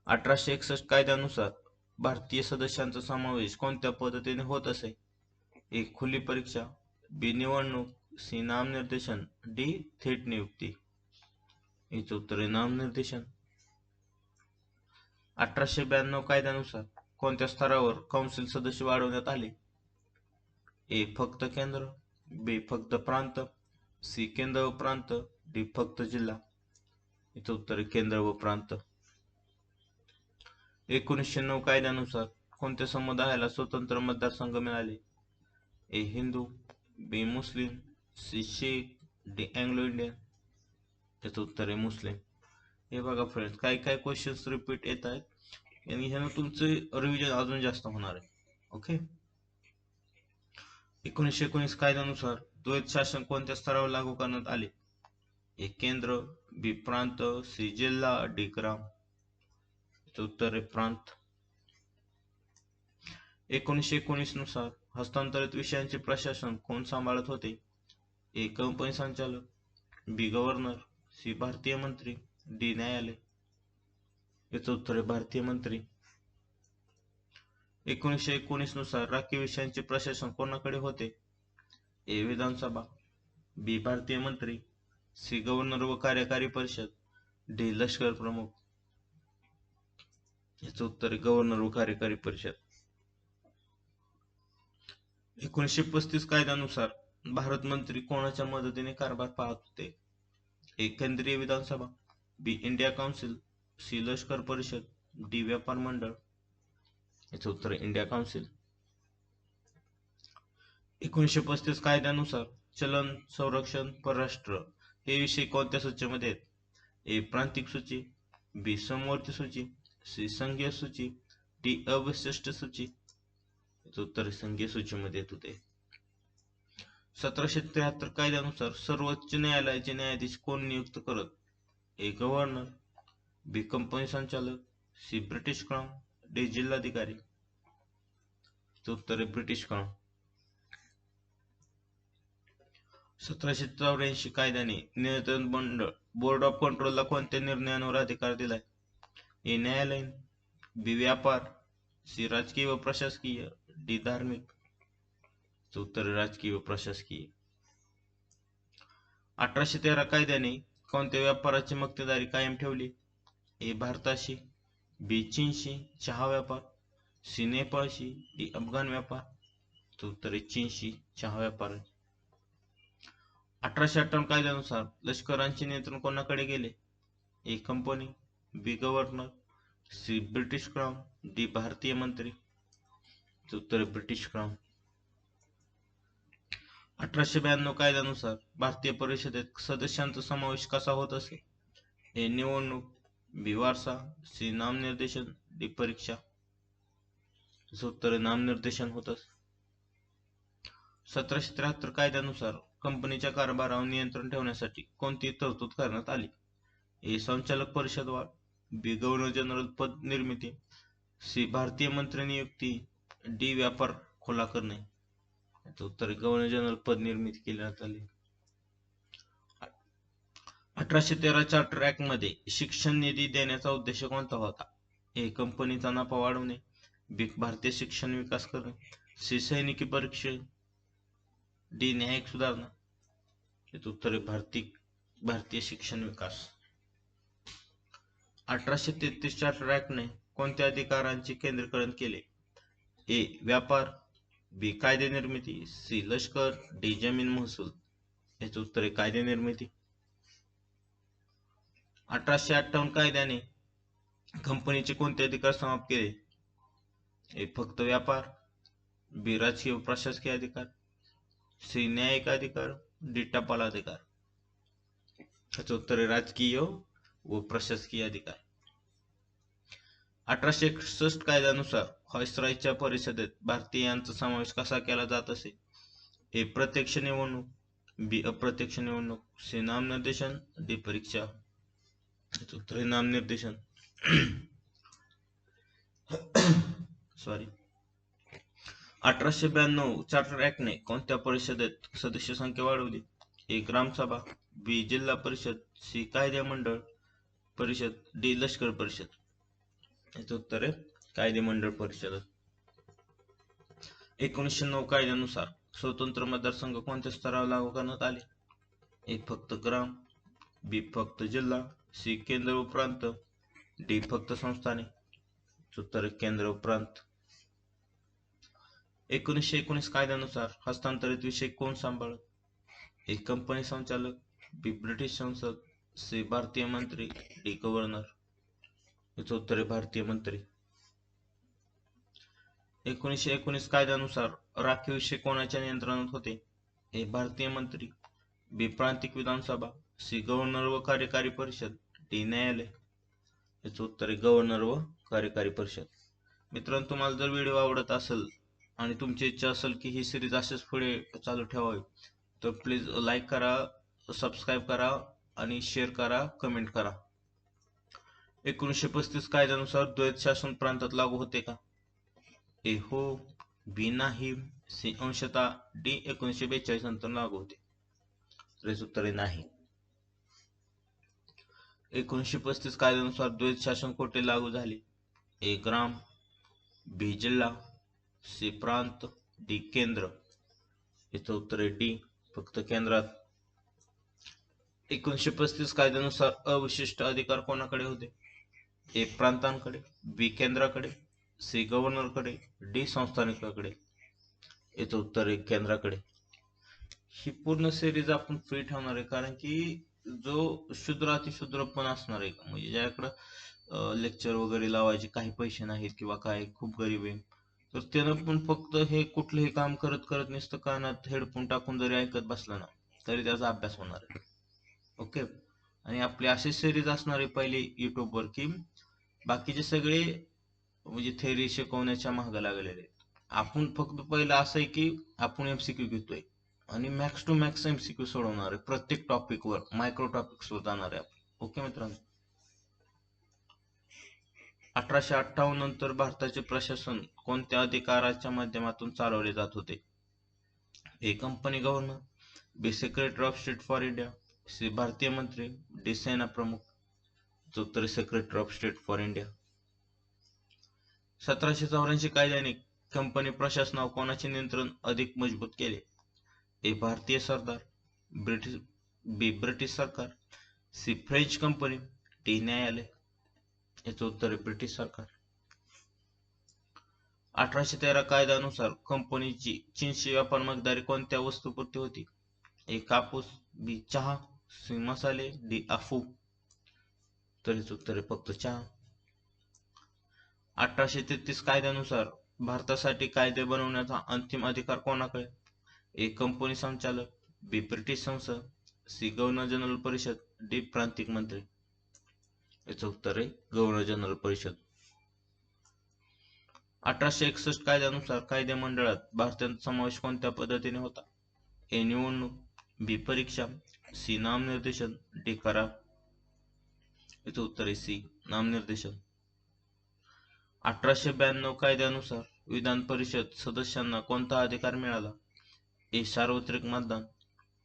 1861 कायद्यानुसार भारतीय सदस्यांचा समावेश कोणत्या पद्धतीने होत असे? ए खुली परीक्षा, बी निवडणूक, सी नामनिर्देशन, डी थेट नियुक्ती. याचं उत्तर आहे नामनिर्देशन. 1892 कायद्यानुसार कोणत्या स्तरावर कौन्सिल सदस्य वाढवण्यात आले? ए फक्त केंद्र, बी फक्त प्रांत, सी केंद्र व प्रांत, डी फक्त जिल्हा. याचं उत्तर आहे केंद्र व प्रांत. 1909 कायद्यानुसार कोणत्या समुदायाला स्वतंत्र मतदारसंघ मिळाले? ए हिंदू, बी मुस्लिम, सी शीख, डी अँग्लो इंडियन. याचं उत्तर आहे मुस्लिम. हे बघा फ्रेंड्स, काही काही क्वेश्चन्स रिपीट येत आहेत आणि ह्यानं तुमचे रिव्हिजन अजून जास्त होणार आहे. ओके. 1919 कायद्यानुसार द्वैत शासन कोणत्या स्तरावर लागू करण्यात आले? ए केंद्र, बी प्रांत, सी जिल्हा, डी ग्राम. उत्तर आहे प्रांत. 1919 नुसार हस्तांतरित विषयांचे प्रशासन कोण सांभाळत होते? ए कंपनी संचालक, बी गव्हर्नर, सी भारतीय मंत्री, डी न्यायालय. याचं उत्तर आहे भारतीय मंत्री. 1919 नुसार राखीव विषयांचे प्रशासन कोणाकडे होते? ए विधानसभा, बी भारतीय मंत्री, सी गव्हर्नर व कार्यकारी परिषद, डी लष्कर प्रमुख. याचं उत्तर आहे गव्हर्नर व कार्यकारी परिषद. 1935 कायद्यानुसार भारत मंत्री कोणाच्या मदतीने कारभार पाहत होते? ए केंद्रीय विधानसभा, बी इंडिया काउन्सिल, सी लष्कर परिषद, डी व्यापार मंडळ. याचं उत्तर आहे इंडिया काउन्सिल. 1935 कायद्यानुसार चलन, संरक्षण, परराष्ट्र हे विषय कोणत्या सूचीमध्ये आहेत? ए प्रांतिक सूची, बी समवर्ती सूची, सी संघीय सूची, डी अवशिष्ट सूची. उत्तर संघीय सूचीमध्ये येत होते. 1773 कायद्यानुसार सर्वोच्च न्यायालयाचे न्यायाधीश कोण नियुक्त करत? ए गव्हर्नर, बी कंपनी संचालक, सी ब्रिटिश क्राउन, डी जिल्हाधिकारी. उत्तर आहे ब्रिटिश क्राउन. 1784 कायद्याने नियंत्रण मंडळ बोर्ड ऑफ कंट्रोलला कोणत्या निर्णयांवर अधिकार दिलाय? ए न्यायालयीन, बी व्यापार, सी राजकीय व प्रशासकीय, डी धार्मिक. उत्तर राजकीय व प्रशासकीय. 1813 कायद्याने कोणत्या व्यापाराची मक्तेदारी कायम ठेवली? ए भारताशी, बी चीनशी चहा व्यापार, सी नेपाळशी, डी अफगाण व्यापार. उत्तर चीनशी चहा व्यापार. 1858 कायद्यानुसार लष्करांचे नियंत्रण कोणाकडे गेले? A company, B governor, C British crown, D भारतीय मंत्री. उत्तर ब्रिटिश क्राउन. 1892 कायद्यानुसार भारतीय परिषदेत सदस्यांचा समावेश कसा होत असे? ए निवडणूक, बी वारसा, सी नामनिर्देशन, डी परीक्षा. उत्तर नामनिर्देशन होत असे. 1773 कायद्यानुसार कंपनीच्या कारभारावर नियंत्रण ठेवण्यासाठी कोणती तरतूद करण्यात आली? ए संचालक परिषद वाढ, बी गव्हर्नर जनरल पद निर्मिती, सी भारतीय मंत्री नियुक्ती, डी व्यापार खुला करणे. उत्तर गव्हर्नर जनरल पद निर्मिती केल्यात आली. 1813 चार्टर ऍक्ट मध्ये शिक्षण निधी देण्याचा उद्देश कोणता होता? ए कंपनीचा नफा वाढवणे, बी भारतीय शिक्षण विकास करणे, सी सैनिकी परीक्षा, डी न्यायिक सुधारणा. उत्तर भारतीय शिक्षण विकास. 1833 चार्टर ऍक्ट ने कोणत्या अधिकारांचे केंद्रीकरण केले? ए व्यापार, बी कायदे निर्मिती, सी लष्कर, डी जमीन महसूल. याचे उत्तर आहे कायदे निर्मिती. 1858 कायद्याने कंपनीचे कोणते अधिकार समाप्त केले? ए फक्त व्यापार, बी राजकीय व प्रशासकीय अधिकार, सी न्यायिक अधिकार, डी टपाल अधिकार. याचं उत्तर आहे राजकीय व प्रशासकीय अधिकार. 1861 कायद्यानुसार व्हाईसरॉयच्या परिषदेत भारतीयांचा समावेश कसा केला जात असे? ए प्रत्यक्ष निवडणूक, बी अप्रत्यक्ष निवडणूक, सी नामनिर्देशन, डी परीक्षा. याचं उत्तर आहे नामनिर्देशन. सॉरी. 1892 चार्टर ऍक्टने कोणत्या परिषदेत सदस्य संख्या वाढवली? ए ग्रामसभा, बी जिल्हा परिषद, सी कायदे मंडळ परिषद, डी लष्कर परिषद. याचं उत्तर आहे कायदे मंडळ परिषद. 1909 कायद्यानुसार स्वतंत्र मतदारसंघ कोणत्या स्तरावर लागू करण्यात आले? ए फक्त ग्राम, बी फक्त जिल्हा, सी केंद्र व प्रांत, डी फक्त संस्थाने. उत्तर केंद्र व प्रांत. 1919 कायद्यानुसार हस्तांतरित विषय कोण सांभाळत? ए कंपनी संचालक, बी ब्रिटिश संसद, सी भारतीय मंत्री, डी गव्हर्नर. याचं उत्तर आहे भारतीय मंत्री. 1919 कायद्यानुसार राखीव विषय कोणाच्या नियंत्रणात होते? ए भारतीय मंत्री, बी प्रांतिक विधानसभा, सी गव्हर्नर व कार्यकारी परिषद, डी न्यायालय. याचं उत्तर आहे गव्हर्नर व कार्यकारी परिषद. मित्रांनो, तुम्हाला जर व्हिडिओ आवडत असेल आणि तुमची इच्छा असेल की ही सिरीज असेच पुढे चालू ठेवावी, तर प्लीज लाईक करा, सबस्क्राईब करा आणि शेअर करा, कमेंट करा. 1935 कायद्यानुसार द्वैत शासन प्रांतात लागू होते का? ए हो, बी नाही, सी अंशतः, डी 1942 नंतर लागू होते. तर उत्तर नाही. 1935 कायद्यानुसार द्वैत शासन कोठे लागू झाले? ए ग्राम, बी जिल्हा, सी प्रांत, डी केंद्र. याचं उत्तर आहे डी फक्त केंद्रात. 1935 कायद्यानुसार अविशिष्ट अधिकार कोणाकडे होते? ए प्रांतांकडे, बी केंद्राकडे, सी गव्हर्नरकडे, डी संस्थानिकाकडे. याचं उत्तर आहे केंद्राकडे. ही पूर्ण सिरीज आपण फ्री ठेवणार आहे, कारण की जो शूद्र अतिशूद्र पण असणार आहे, म्हणजे ज्याकडं लेक्चर वगैरे लावायचे काही पैसे नाहीत किंवा काय खूप गरीब आहे, तर त्यानं पण फक्त हे कुठलंही काम करत करत नुसतं कानात हेडफोन टाकून जरी ऐकत बसला ना, तरी त्याचा अभ्यास होणार आहे. ओके. आणि आपली अशी सिरीज असणार आहे पहिली युट्यूबवर, की बाकीचे सगळे म्हणजे थेअरी शिकवण्याच्या मागे लागलेले आहेत. आपण फक्त पहिलं असं आहे की आपण एमसीक्यू घेतोय आणि मॅक्स टू मॅक्स एमसीक्यू सोडवणार आहे. प्रत्येक टॉपिकवर मायक्रो टॉपिक्सवर जाणार आहे आपण. ओके मित्रांनो. 1858 नंतर भारताचे प्रशासन कोणत्या अधिकाराच्या माध्यमातून चालवले जात होते? A company governor, B secretary of state for India, C भारतीय मंत्री, डी सेना प्रमुख. उत्तर secretary of state for India. 1784 कायद्याने कंपनी प्रशासनावर कोणाचे नियंत्रण अधिक मजबूत केले? ए भारतीय सरदार, बी ब्रिटिश सरकार, सी फ्रेंच कंपनी, डी न्यायालय. याचं उत्तर आहे ब्रिटिश सरकार. 1813 कायद्यानुसार कंपनीची चीनशी व्यापार मक्तेदारी कोणत्या वस्तूपुरती होती? ए कापूस, बी चहा, सी मसाले, डी अफू. तर याचं उत्तर आहे फक्त चहा. 1833 कायद्यानुसार भारतासाठी कायदे बनवण्याचा अंतिम अधिकार कोणाकडे? ए कंपनी संचालक, बी ब्रिटिश संसद, सी गव्हर्नर जनरल परिषद, डी प्रांतिक मंत्री. याचं उत्तर आहे गव्हर्नर जनरल परिषद. 1861 कायद्यानुसार कायदे मंडळात भारताचा समावेश कोणत्या पद्धतीने होता? ए निवडणूक, बी परीक्षा, सी नामनिर्देशन, डी करार. याचं उत्तर आहे सी नामनिर्देशन. 1892 कायद्यानुसार विधान परिषद सदस्यांना कोणता अधिकार मिळाला? ए सार्वत्रिक मतदान,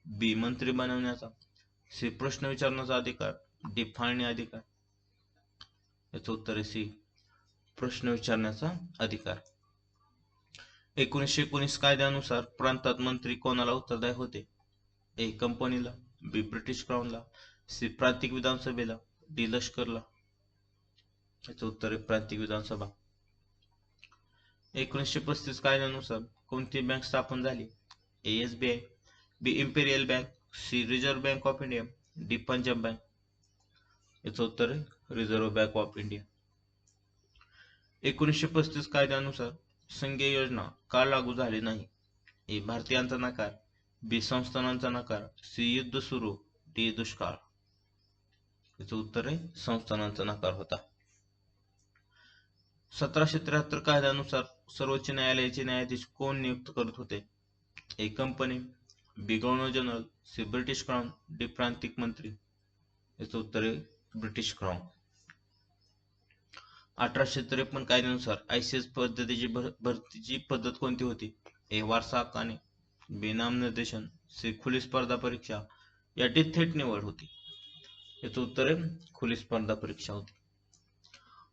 बी मंत्री बनवण्याचा, सी प्रश्न विचारण्याचा अधिकार, डी फाळणी अधिकार. याचं उत्तर आहे सी प्रश्न विचारण्याचा अधिकार. 1919 कायद्यानुसार प्रांतात मंत्री कोणाला उत्तरदायी होते? ए कंपनीला, बी ब्रिटिश क्राऊनला, सी प्रांतिक विधानसभेला, डी लष्करला. याचं उत्तर आहे प्रांतिक विधानसभा. 1935 कायद्यानुसार कोणती बँक स्थापन झाली? A SBI, B imperial bank, C reserve bank of India, D Punjab bank. याचं उत्तर आहे रिझर्व्ह बँक ऑफ इंडिया. 1935 कायद्यानुसार संघीय योजना का लागू झाली नाही? ए. भारतीयांचा नकार, बी. संस्थानांचा नकार, सी. युद्ध सुरू, डी. दुष्काळ. याचं उत्तर आहे संस्थानांचा नकार होता. 1773 कायद्यानुसार सर्वोच्च न्यायालयाचे न्यायाधीश कोण नियुक्त करत होते? A. Company, B. Governor general, C. British crown, D. प्रांतिक मंत्री. याचं उत्तर आहे ब्रिटिश क्राउन. 1853 कायद्यानुसार ICS पद्धतीची भरतीची पद्धत कोणती होती? ए. वारसा हक्काने, बी. नामनिर्देशन, सी. खुली स्पर्धा परीक्षा, या थेट निवड होती. याचं उत्तर आहे खुली स्पर्धा परीक्षा होती.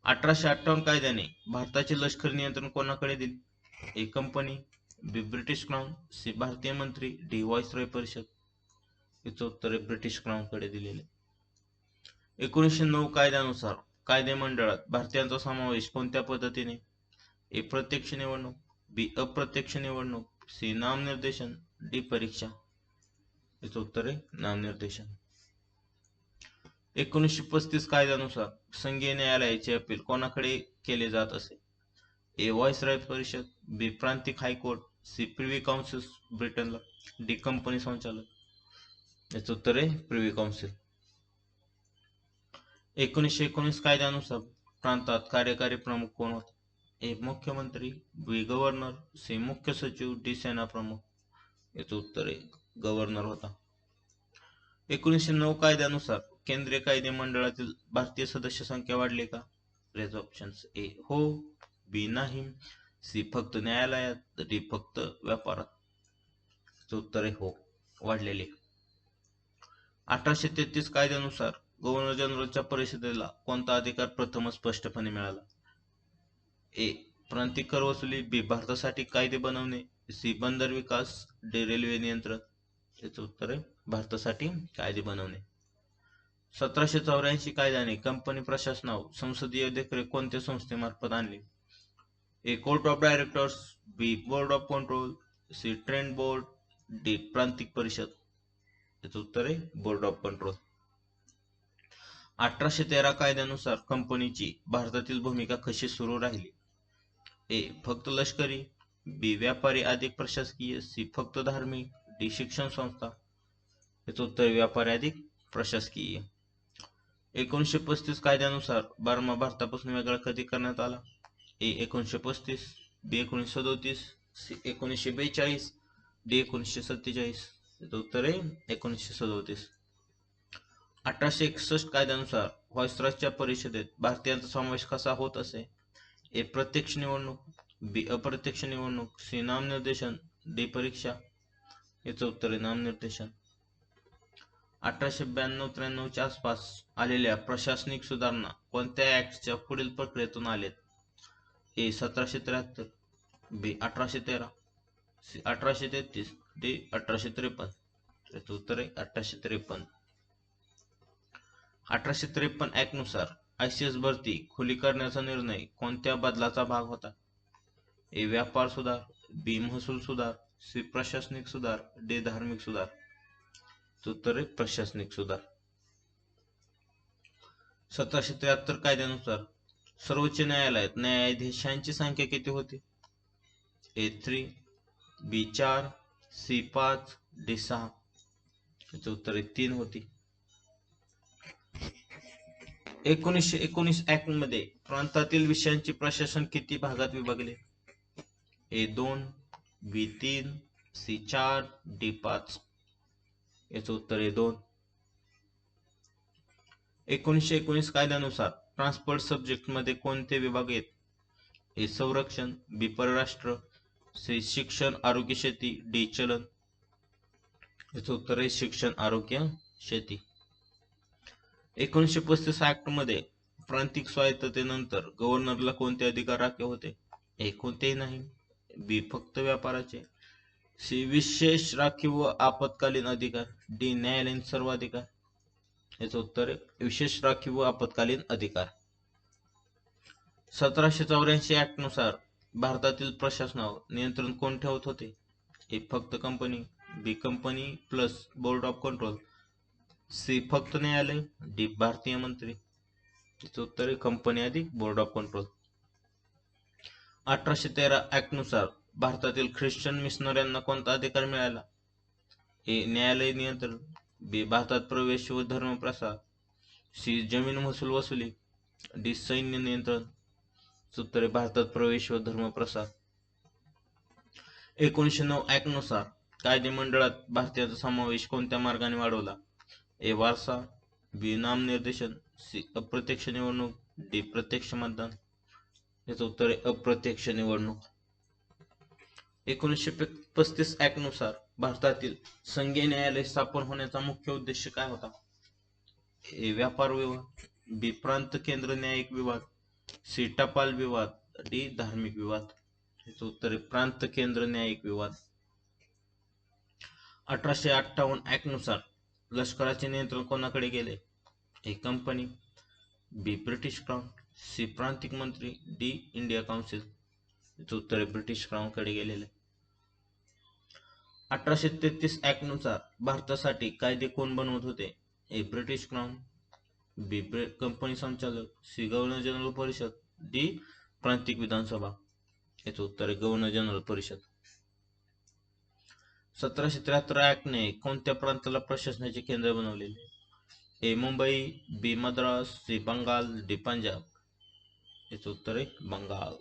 1858 कायद्याने भारताचे लष्करी नियंत्रण कोणाकडे दिले? A. Company, B. British crown, C. भारतीय मंत्री, डी. व्हाईसरॉय परिषद. याचं उत्तर आहे ब्रिटिश क्राउन कडे दिलेले. 1909 कायद्यानुसार कायदेमंडळात भारतीयांचा समावेश कोणत्या पद्धतीने? ए. प्रत्यक्ष निवडणूक, बी. अप्रत्यक्ष निवडणूक, सी. नामनिर्देशन, डी. परीक्षा. याचं उत्तर आहे नामनिर्देशन. 1935 कायद्यानुसार संघीय न्यायालयाचे अपील कोणाकडे केले जात असे? ए. व्हाईसरॉय परिषद, बी. प्रांतिक हायकोर्ट, सी. प्रिव्ही काउन्सिल ब्रिटनला, डी. कंपनी संचालक. याचं उत्तर आहे प्रिव्ही काउन्सिल. 1919 कायद्यानुसार प्रांतात कार्यकारी प्रमुख कोण होते? ए. मुख्यमंत्री, बी. Governor, C. मुख्य सचिव, डी. सेना प्रमुख. याचं उत्तर आहे गव्हर्नर होता. 1909 कायद्यानुसार केंद्रीय कायदे मंडळातील भारतीय सदस्य संख्या वाढली का? Raise options. ए. हो, बी. नाही, सी. फक्त न्यायालयात, डी. फक्त व्यापारात. याचं उत्तर आहे हो, वाढलेले. 1833 कायद्यानुसार गव्हर्नर जनरलच्या परिषदेला कोणता अधिकार प्रथमच स्पष्टपणे मिळाला? ए. प्रांतिक कर वसुली, बी. भारतासाठी कायदे बनवणे, सी. बंदर विकास, डी. रेल्वे नियंत्रण. याचं उत्तर आहे भारतासाठी कायदे बनवणे. 1784 कायद्याने कंपनी प्रशासनावर संसदीय देखरेख कोणत्या संस्थेमार्फत आणली? A. Court of directors, B. Board of control, C. Trent board, D. प्रांतिक परिषद. याचं उत्तर आहे बोर्ड ऑफ कंट्रोल. 1813 कायद्यानुसार कंपनीची भारतातील भूमिका कशी सुरू राहिली? ए. फक्त लष्करी, बी. व्यापारी अधिक प्रशासकीय, सी. फक्त धार्मिक, डी. शिक्षण संस्था. याचं उत्तर व्यापारी अधिक प्रशासकीय. 1935 कायद्यानुसार बर्मा भारतापासून वेगळा कधी करण्यात आला? ए. 1935, बी. 1937, सी. 1942, डी. 1947. याचं उत्तर आहे 1937. 1861 कायद्यानुसार व्हाईसरॉयच्या परिषदेत भारतीयांचा समावेश कसा होत असे? ए. प्रत्यक्ष निवडणूक, बी. अप्रत्यक्ष निवडणूक, सी. नामनिर्देशन, डी. परीक्षा. याचं उत्तर आहे नामनिर्देशन. 1892-93 आसपास आलेल्या प्रशासनिक सुधारणा कोणत्या ऍक्टच्या पुढील प्रक्रियेतून आलेत? ए. 1773, बी. 1813, सी. 1833, डी. 1853. याचं उत्तर आहे 1853. 1853 ऍक्ट नुसार ICS भरती खुली करण्याचा निर्णय कोणत्या बदलाचा भाग होता? ए. व्यापार सुधार, बी. महसूल सुधार, सी. प्रशासनिक सुधार, डी. धार्मिक सुधार. उत्तर आहे प्रशासनिक सुधार. 1773 कायद्यानुसार सर्वोच्च न्यायालयात न्यायाधीशांची संख्या किती होती? ए. 3, बी. 4, सी. 5, डी. 6. याचं उत्तर आहे 3 होती. 1919 ऍक्ट मध्ये प्रांतातील विषयांचे प्रशासन किती भागात विभागले? ए. 2, बी. 3, सी. 4, डी. 5. याचं उत्तर आहे 2. 1919 कायद्यानुसार ट्रान्सपोर्ट सब्जेक्ट मध्ये कोणते विभाग आहेत? ए. संरक्षण, बी. परराष्ट्र, सी. शिक्षण, आरोग्य, शेती, डी. चलन. याचं उत्तर आहे शिक्षण, आरोग्य, शेती. 1935 ऍक्ट मध्ये प्रांतिक स्वायत्ततेनंतर गव्हर्नरला कोणते अधिकार राखीव होते? ए. कोणतेही नाही, बी. फक्त व्यापाराचे, सी. विशेष राखीव व आपत्कालीन अधिकार, डी. न्यायालयीन सर्व अधिकार. याचं उत्तर आहे विशेष राखीव व आपत्कालीन अधिकार. 1784 ऍक्ट नुसार भारतातील प्रशासनावर नियंत्रण कोण ठेवत होते? ए. फक्त company, B. Company plus board of control, C. फक्त न्यायालय, डी. भारतीय मंत्री. याचं उत्तर आहे कंपनी अधिक बोर्ड ऑफ कंट्रोल. 1813 ऍक्ट नुसार भारतातील ख्रिश्चन मिशनऱ्यांना कोणता अधिकार मिळाला? ए. न्यायालय नियंत्रण, बी. भारतात प्रवेश व धर्म प्रसार, सी. जमीन महसूल वसुली, डी. सैन्य नियंत्रण. उत्तर आहे भारतात प्रवेश व धर्म प्रसार. 1909 ऍक्ट नुसार कायदेमंडळात भारतीयांचा समावेश कोणत्या मार्गाने वाढवला? ए. वारसा, बी. नामनिर्देशन, सी. अप्रत्यक्ष निवडणूक, डी. प्रत्यक्ष मतदान. याचं उत्तर आहे अप्रत्यक्ष निवडणूक. 1935 ऍक्ट नुसार भारतातील संघीय न्यायालय स्थापन होण्याचा मुख्य उद्देश काय होता? ए. व्यापार विवाद, बी. प्रांत केंद्र न्यायिक विवाद, सी. टपाल विवाद, डी. धार्मिक विवाद. याचं उत्तर आहे प्रांत केंद्र न्यायिक विवाद. 1858 ऍक्ट नुसार लष्कराचे नियंत्रण कोणाकडे गेले? A. Company, B. British crown, C. प्रांतिक मंत्री, डी. India council. याचं उत्तर आहे ब्रिटिश क्राउन कडे गेलेले. 1833 ऍक्ट नुसार भारतासाठी कायदे कोण बनवत होते? ए. ब्रिटिश क्राउन, बी. कंपनी संचालक, सी. गव्हर्नर जनरल परिषद, डी. प्रांतिक विधानसभा. याचं उत्तर आहे गव्हर्नर जनरल परिषद. 1773 ऍक्टने कोणत्या प्रांताला प्रशासनाचे केंद्र बनवलेले? ए. मुंबई, बी. मद्रास, सी. बंगाल, डी. पंजाब. याचं उत्तर आहे बंगाल.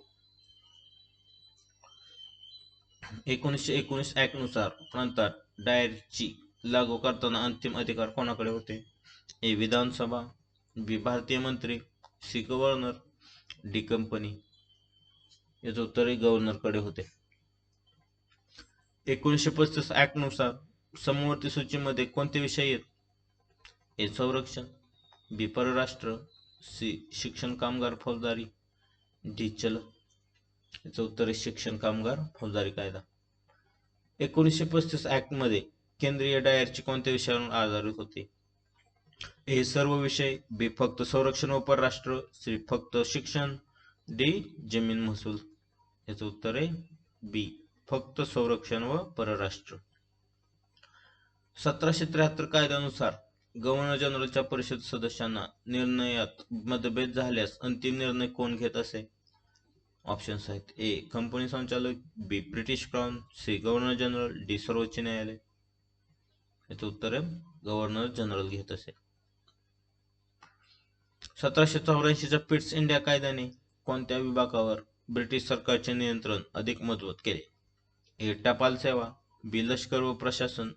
1919 ऍक्ट नुसार प्रांतात डायरची लागू करताना अंतिम अधिकार कोणाकडे होते? ए. विधानसभा, बी. भारतीय मंत्री, सी. Governor, D. कंपनी. याचं उत्तर आहे गव्हर्नर कडे होते. 1935 ऍक्ट नुसार समवर्ती सूचीमध्ये कोणते विषय आहेत? ए. संरक्षण, बी. परराष्ट्र, सी. शिक्षण कामगार फौजदारी, डी. चलन. याचं उत्तर आहे शिक्षण कामगार फौजदारी कायदा. 1935 ऍक्ट मध्ये केंद्रीय डायरची कोणत्या विषयावर आधारित होते? ए. सर्व विषय, बी. फक्त संरक्षण व परराष्ट्र, सी. फक्त शिक्षण, डी. जमीन महसूल. याचं उत्तर आहे बी. फक्त संरक्षण व परराष्ट्र. 1773 कायद्यानुसार गव्हर्नर जनरलच्या परिषद सदस्यांना निर्णयात मतभेद झाल्यास अंतिम निर्णय कोण घेत असे? ऑप्शन्स आहेत. ए. कंपनी संचालक, B. British crown, C. Governor general, D. सर्वोच्च न्यायालय. याचं उत्तर आहे गव्हर्नर जनरल घेत असे. 1784च्या पिट्स इंडिया कायद्याने कोणत्या विभागावर ब्रिटिश सरकारचे नियंत्रण अधिक मजबूत केले? ए. टपाल सेवा, बी. लष्कर व प्रशासन,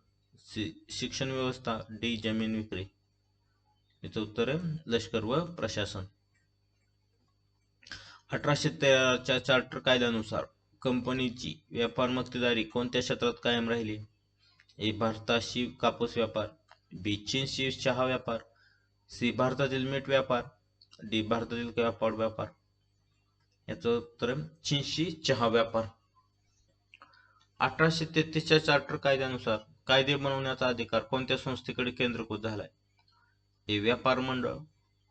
सी. शिक्षण व्यवस्था, डी. जमीन विक्री. याचं उत्तर आहे लष्कर व प्रशासन. 1813च्या चार्टर कायद्यानुसार कंपनीची व्यापार मक्तेदारी कोणत्या क्षेत्रात कायम राहिली? ए. भारताशी कापूस व्यापार, बी. चीनशी चहा व्यापार, सी. भारतातील मीठ व्यापार, डी. भारतातील कापड व्यापार. याचं उत्तर चीनशी चहा व्यापार. 1833च्या चार्टर कायद्यानुसार कायदे बनवण्याचा अधिकार कोणत्या संस्थेकडे केंद्रीकृत झालाय? ए. व्यापार मंडळ,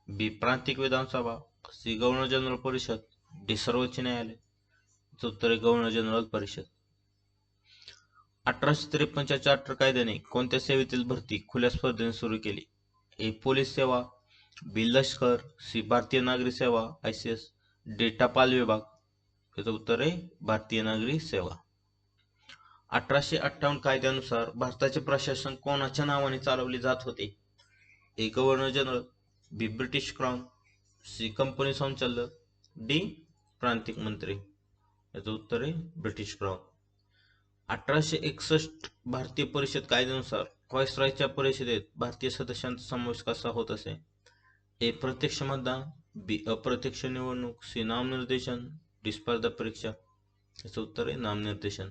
बी. प्रांतिक विधानसभा, सी. गव्हर्नर जनरल परिषद, डी. सर्वोच्च न्यायालय. याचं उत्तर आहे गव्हर्नर जनरल परिषद. 1853च्या चार्टर कायद्याने कोणत्या सेवेतील भरती खुल्या स्पर्धेने सुरू केली? ए. पोलीस सेवा, बी. लष्कर, सी. भारतीय नागरी सेवा ICS, डी. टपाल विभाग. याचं उत्तर आहे भारतीय नागरी सेवा. 1858 कायद्यानुसार भारताचे प्रशासन कोणाच्या नावाने चालवले जात होते? A. Governor general, B. British crown, C. Company संचालक, डी. प्रांतिक मंत्री. याचं उत्तर आहे ब्रिटिश क्राउन. 1861 भारतीय परिषद कायद्यानुसार व्हाईसरॉयच्या परिषदेत भारतीय सदस्यांचा समावेश कसा होत असे? ए. प्रत्यक्ष मतदान, बी. अप्रत्यक्ष निवडणूक, सी. नामनिर्देशन, डी. स्पर्धा परीक्षा. याचं उत्तर आहे नामनिर्देशन.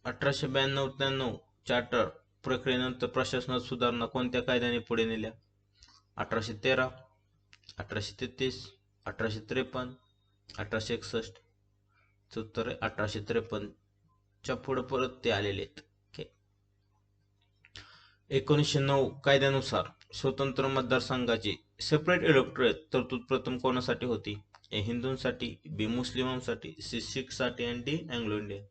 1892-93 चार्टर प्रक्रियेनंतर प्रशासनात सुधारणा कोणत्या कायद्याने पुढे नेल्या? 1813, 1833, 1853, 1861. उत्तर आहे 1853 च्या पुढे परत ते आलेले आहेत. 1909 कायद्यानुसार स्वतंत्र मतदारसंघाची सेपरेट इलेक्टोरेट तरतूद प्रथम कोणासाठी होती? ए. हिंदूंसाठी, बी. मुस्लिमांसाठी, सी. शीखसाठी आणि डी. Anglo Indian.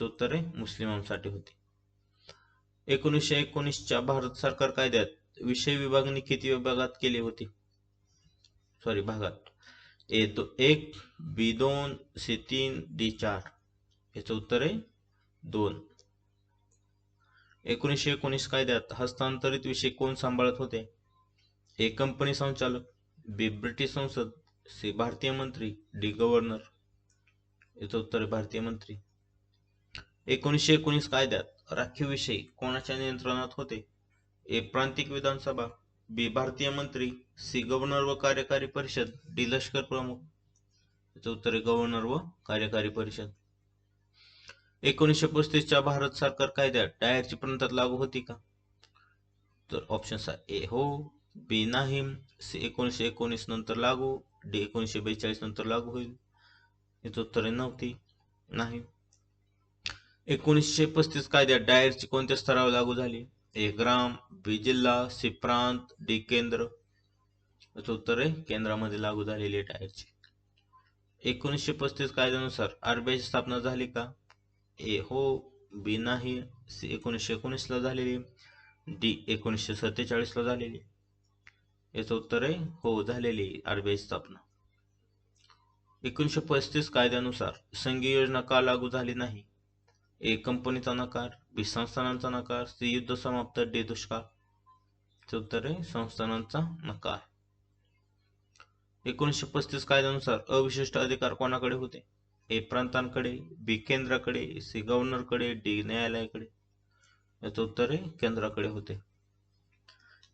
उत्तर आहे मुस्लिमांसाठी होती. 1919च्या भारत सरकार कायद्यात विषय विभागणी किती विभागात केली होती? भागात. एक, बी 2, सी 3, डी 4. याचं उत्तर आहे 2. 1919 कायद्यात हस्तांतरित विषय कोण सांभाळत होते? ए कंपनी संचालक, बी ब्रिटिश संसद, सी भारतीय मंत्री, डी गव्हर्नर. याचं उत्तर आहे भारतीय मंत्री. 1919 कायद्यात राखीव विषय कोणाच्या नियंत्रणात होते? ए प्रांतिक विधानसभा, बी भारतीय मंत्री, सी गव्हर्नर व कार्यकारी परिषद, डी लष्कर प्रमुख. याचं उत्तर आहे गव्हर्नर व कार्यकारी परिषद. 1935च्या भारत सरकार कायद्यात डायरची प्रंतात लागू होती का? तर ऑप्शन ए हो, बी नाही, सी 1919 नंतर लागू, डी 1942 नंतर लागू होईल. याचं उत्तर आहे नव्हती, नाही. 1935 कायद्यात डायरची कोणत्या स्तरावर लागू झाली? ए ग्राम, बी जिल्हा, सी प्रांत, डी केंद्र. याचं उत्तर आहे केंद्रामध्ये लागू झालेली आहे डायरची. 1935 कायद्यानुसार आरबीआयची स्थापना झाली का? ए हो, बी नाही, सी 1919 ला झालेली, डी 1947 ला झालेली. याचं उत्तर आहे हो, झालेली आरबीआय स्थापना. 1935 कायद्यानुसार संघीय योजना का लागू झाली नाही? ए कंपनीचा नकार, बी संस्थानांचा नकार, सी युद्ध समाप्त, डी दुष्काळ. याचं उत्तर आहे संस्थानांचा नकार. 1935 कायद्यानुसार अविशिष्ट अधिकार कोणाकडे होते? ए प्रांतांकडे, बी केंद्राकडे, सी गव्हर्नरकडे, डी न्यायालयाकडे. याचं उत्तर आहे केंद्राकडे होते.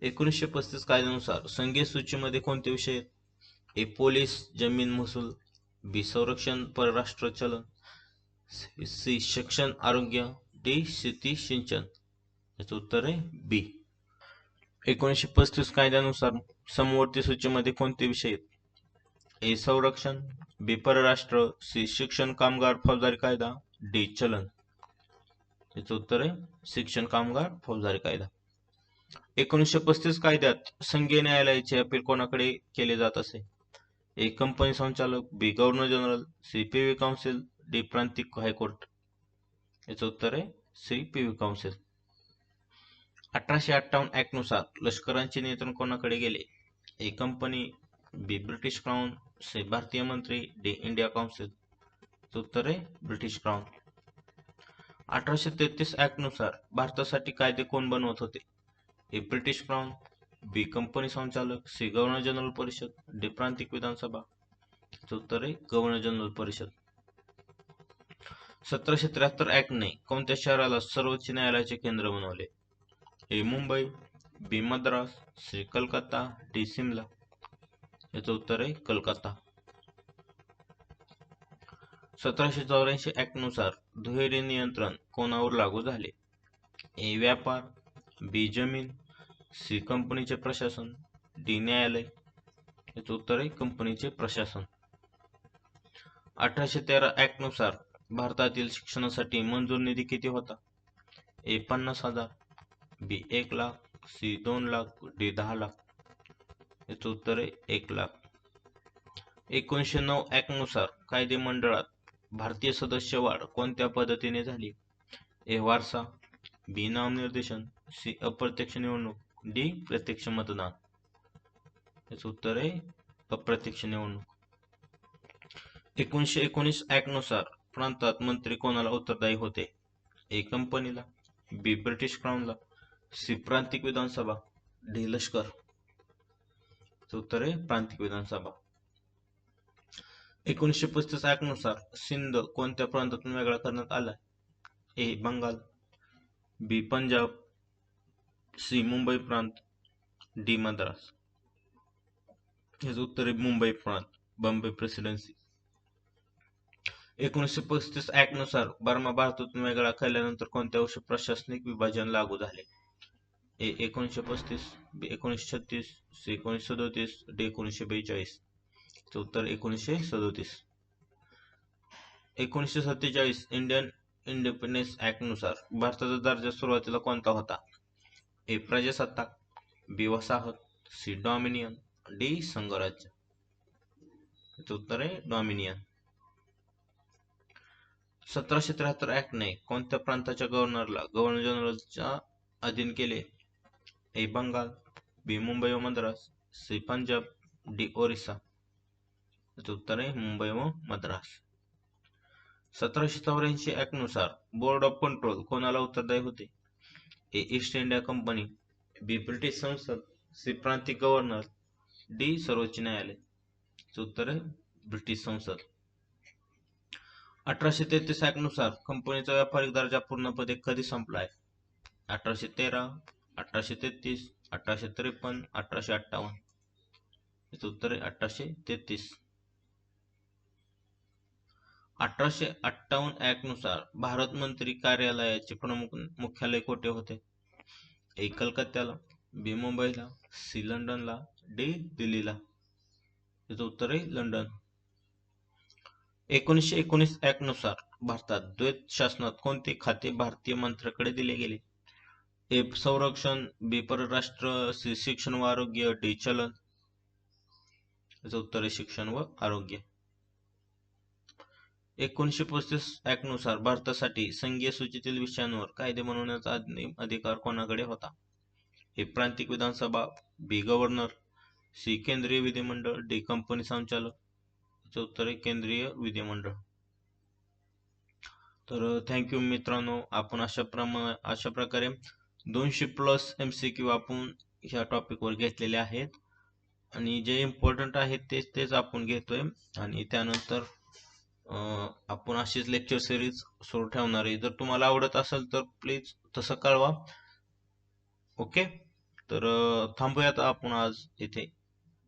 1935 कायद्यानुसार संघीय सूचीमध्ये कोणते विषय आहेत? ए पोलीस, जमीन, महसूल, बी संरक्षण, परराष्ट्र चलन, सी शिक्षण, आरोग्य, डी शेती, सिंचन. याचं उत्तर आहे बी. 1935 कायद्यानुसार समवर्ती सूचीमध्ये कोणते विषय आहेत? ए संरक्षण, बी परराष्ट्र, सी शिक्षण, कामगार, फौजदारी कायदा, डी चलन. याचं उत्तर आहे शिक्षण, कामगार, फौजदारी कायदा. 1935 कायद्यात संघीय न्यायालयाचे अपील कोणाकडे केले जात असे? ए कंपनी संचालक, B governor general, C privy council, D प्रांतिक हायकोर्ट. याचं उत्तर आहे सी पीव्ही काउन्सिल. 1858 ऍक्ट नुसार लष्करांचे नियंत्रण कोणाकडे गेले? A company, B British crown, C भारतीय मंत्री, डी इंडिया काउन्सिल. याचं उत्तर आहे ब्रिटिश क्राउन. 1833 ऍक्ट नुसार भारतासाठी कायदे कोण बनवत होते? ए ब्रिटिश क्राउन, बी कंपनी संचालक, सी गव्हर्नर जनरल परिषद, डी प्रांतिक विधानसभा. याचं उत्तर आहे गव्हर्नर जनरल परिषद. 1773 ऍक्टने कोणत्या शहराला सर्वोच्च न्यायालयाचे केंद्र बनवले? ए मुंबई, बी मद्रास, सी कलकत्ता, डी सिमला. याचं उत्तर आहे कलकत्ता. 1784 ऍक्ट नुसार दुहेरी नियंत्रण कोणावर लागू झाले? ए व्यापार, बी जमीन, सी कंपनीचे प्रशासन, डी न्यायालय. याचं उत्तर आहे कंपनीचे प्रशासन. 1813 ऍक्ट नुसार भारतातील शिक्षणासाठी मंजूर निधी किती होता? ए 50,000, बी 1 लाख, सी 2 लाख, डी 10 लाख. याचं उत्तर आहे 1 लाख. 1909 ऍक्ट नुसार कायदे मंडळात भारतीय सदस्य वाढ कोणत्या पद्धतीने झाली? ए वारसा, बी नामनिर्देशन, सी अप्रत्यक्ष निवडणूक, डी प्रत्यक्ष मतदान. याचं उत्तर आहे अप्रत्यक्ष निवडणूक. 1919 ऍक्ट नुसार प्रांतात मंत्री कोणाला उत्तरदायी होते? ए कंपनीला, बी ब्रिटिश क्राउनला, सी प्रांतिक विधानसभा, डी लष्कर. उत्तर आहे प्रांतिक विधानसभा. 1935 ऍक्ट नुसार सिंध कोणत्या प्रांतातून वेगळा करण्यात आला? ए बंगाल, बी पंजाब, सी मुंबई प्रांत, डी मद्रास. याचं उत्तर आहे मुंबई प्रांत, बॉम्बे प्रेसिडेन्सी. 1935 ऍक्ट नुसार बर्मा भारतातून वेगळा केल्यानंतर कोणत्या वर्षी प्रशासनिक विभाजन लागू झाले? ए 1935, बी 1936, सी 1937, डी 1942. उत्तर 1937. 1947 इंडियन इंडिपेंडन्स ऍक्ट नुसार भारताचा दर्जा सुरुवातीला कोणता होता? ए प्रजासत्ताक, बी वसाहत, सी डॉमिनियन, डी संघराज्य. उत्तर आहे डॉमिनियन. 1773 ऍक्टने कोणत्या प्रांताच्या गव्हर्नरला गव्हर्नर जनरलच्या अधीन केले? ए बंगाल, बी मुंबई व मद्रास, सी पंजाब, डी ओरिसा. याचं उत्तर आहे मुंबई व मद्रास. 1784 ऍक्ट नुसार बोर्ड ऑफ कंट्रोल कोणाला उत्तरदायी होते? ए East India Company, B British संसद, सी प्रांतिक गव्हर्नर, डी सर्वोच्च न्यायालय. याचं उत्तर आहे ब्रिटिश संसद. 1833 ऍक्ट नुसार कंपनीचा व्यापारिक दर्जा पूर्णपणे कधी संपलाय? 1813, 1833, 1853, 1858. याचं उत्तर आहे 1833. 1858 ऍक्ट नुसार भारत मंत्री कार्यालयाचे प्रमुख मुख्यालय कोठे होते? ए कलकत्त्याला, बी मुंबईला, सी लंडनला, डी दिल्लीला. याचं उत्तर आहे लंडन. 1919 ऍक्ट नुसार भारतात द्वैत शासनात कोणते खाते भारतीय मंत्र्याकडे दिले गेले? ए संरक्षण, बी परराष्ट्र, सी शिक्षण व आरोग्य, डी चलन. याचं उत्तर आहे शिक्षण व आरोग्य. 1935 ऍक्ट नुसार भारतासाठी संघीय सूचीतील विषयांवर कायदे बनवण्याचा अधिकार कोणाकडे होता? ए प्रांतिक विधानसभा, बी गव्हर्नर, सी केंद्रीय विधिमंडळ, डी कंपनी संचालक. याचं उत्तर आहे केंद्रीय विधिमंडळ. तर थँक्यू मित्रांनो, आपण अशा प्रकारे 200+ MCQ आपण ह्या टॉपिकवर घेतलेले आहेत आणि जे इम्पॉर्टंट आहेत तेच आपण घेतोय आणि त्यानंतर आपण अशीच लेक्चर सिरीज सुरू ठेवणार आहे. जर तुम्हाला आवडत असेल तर प्लीज तसं कळवा. ओके, तर थांबूयात आपण आज इथे.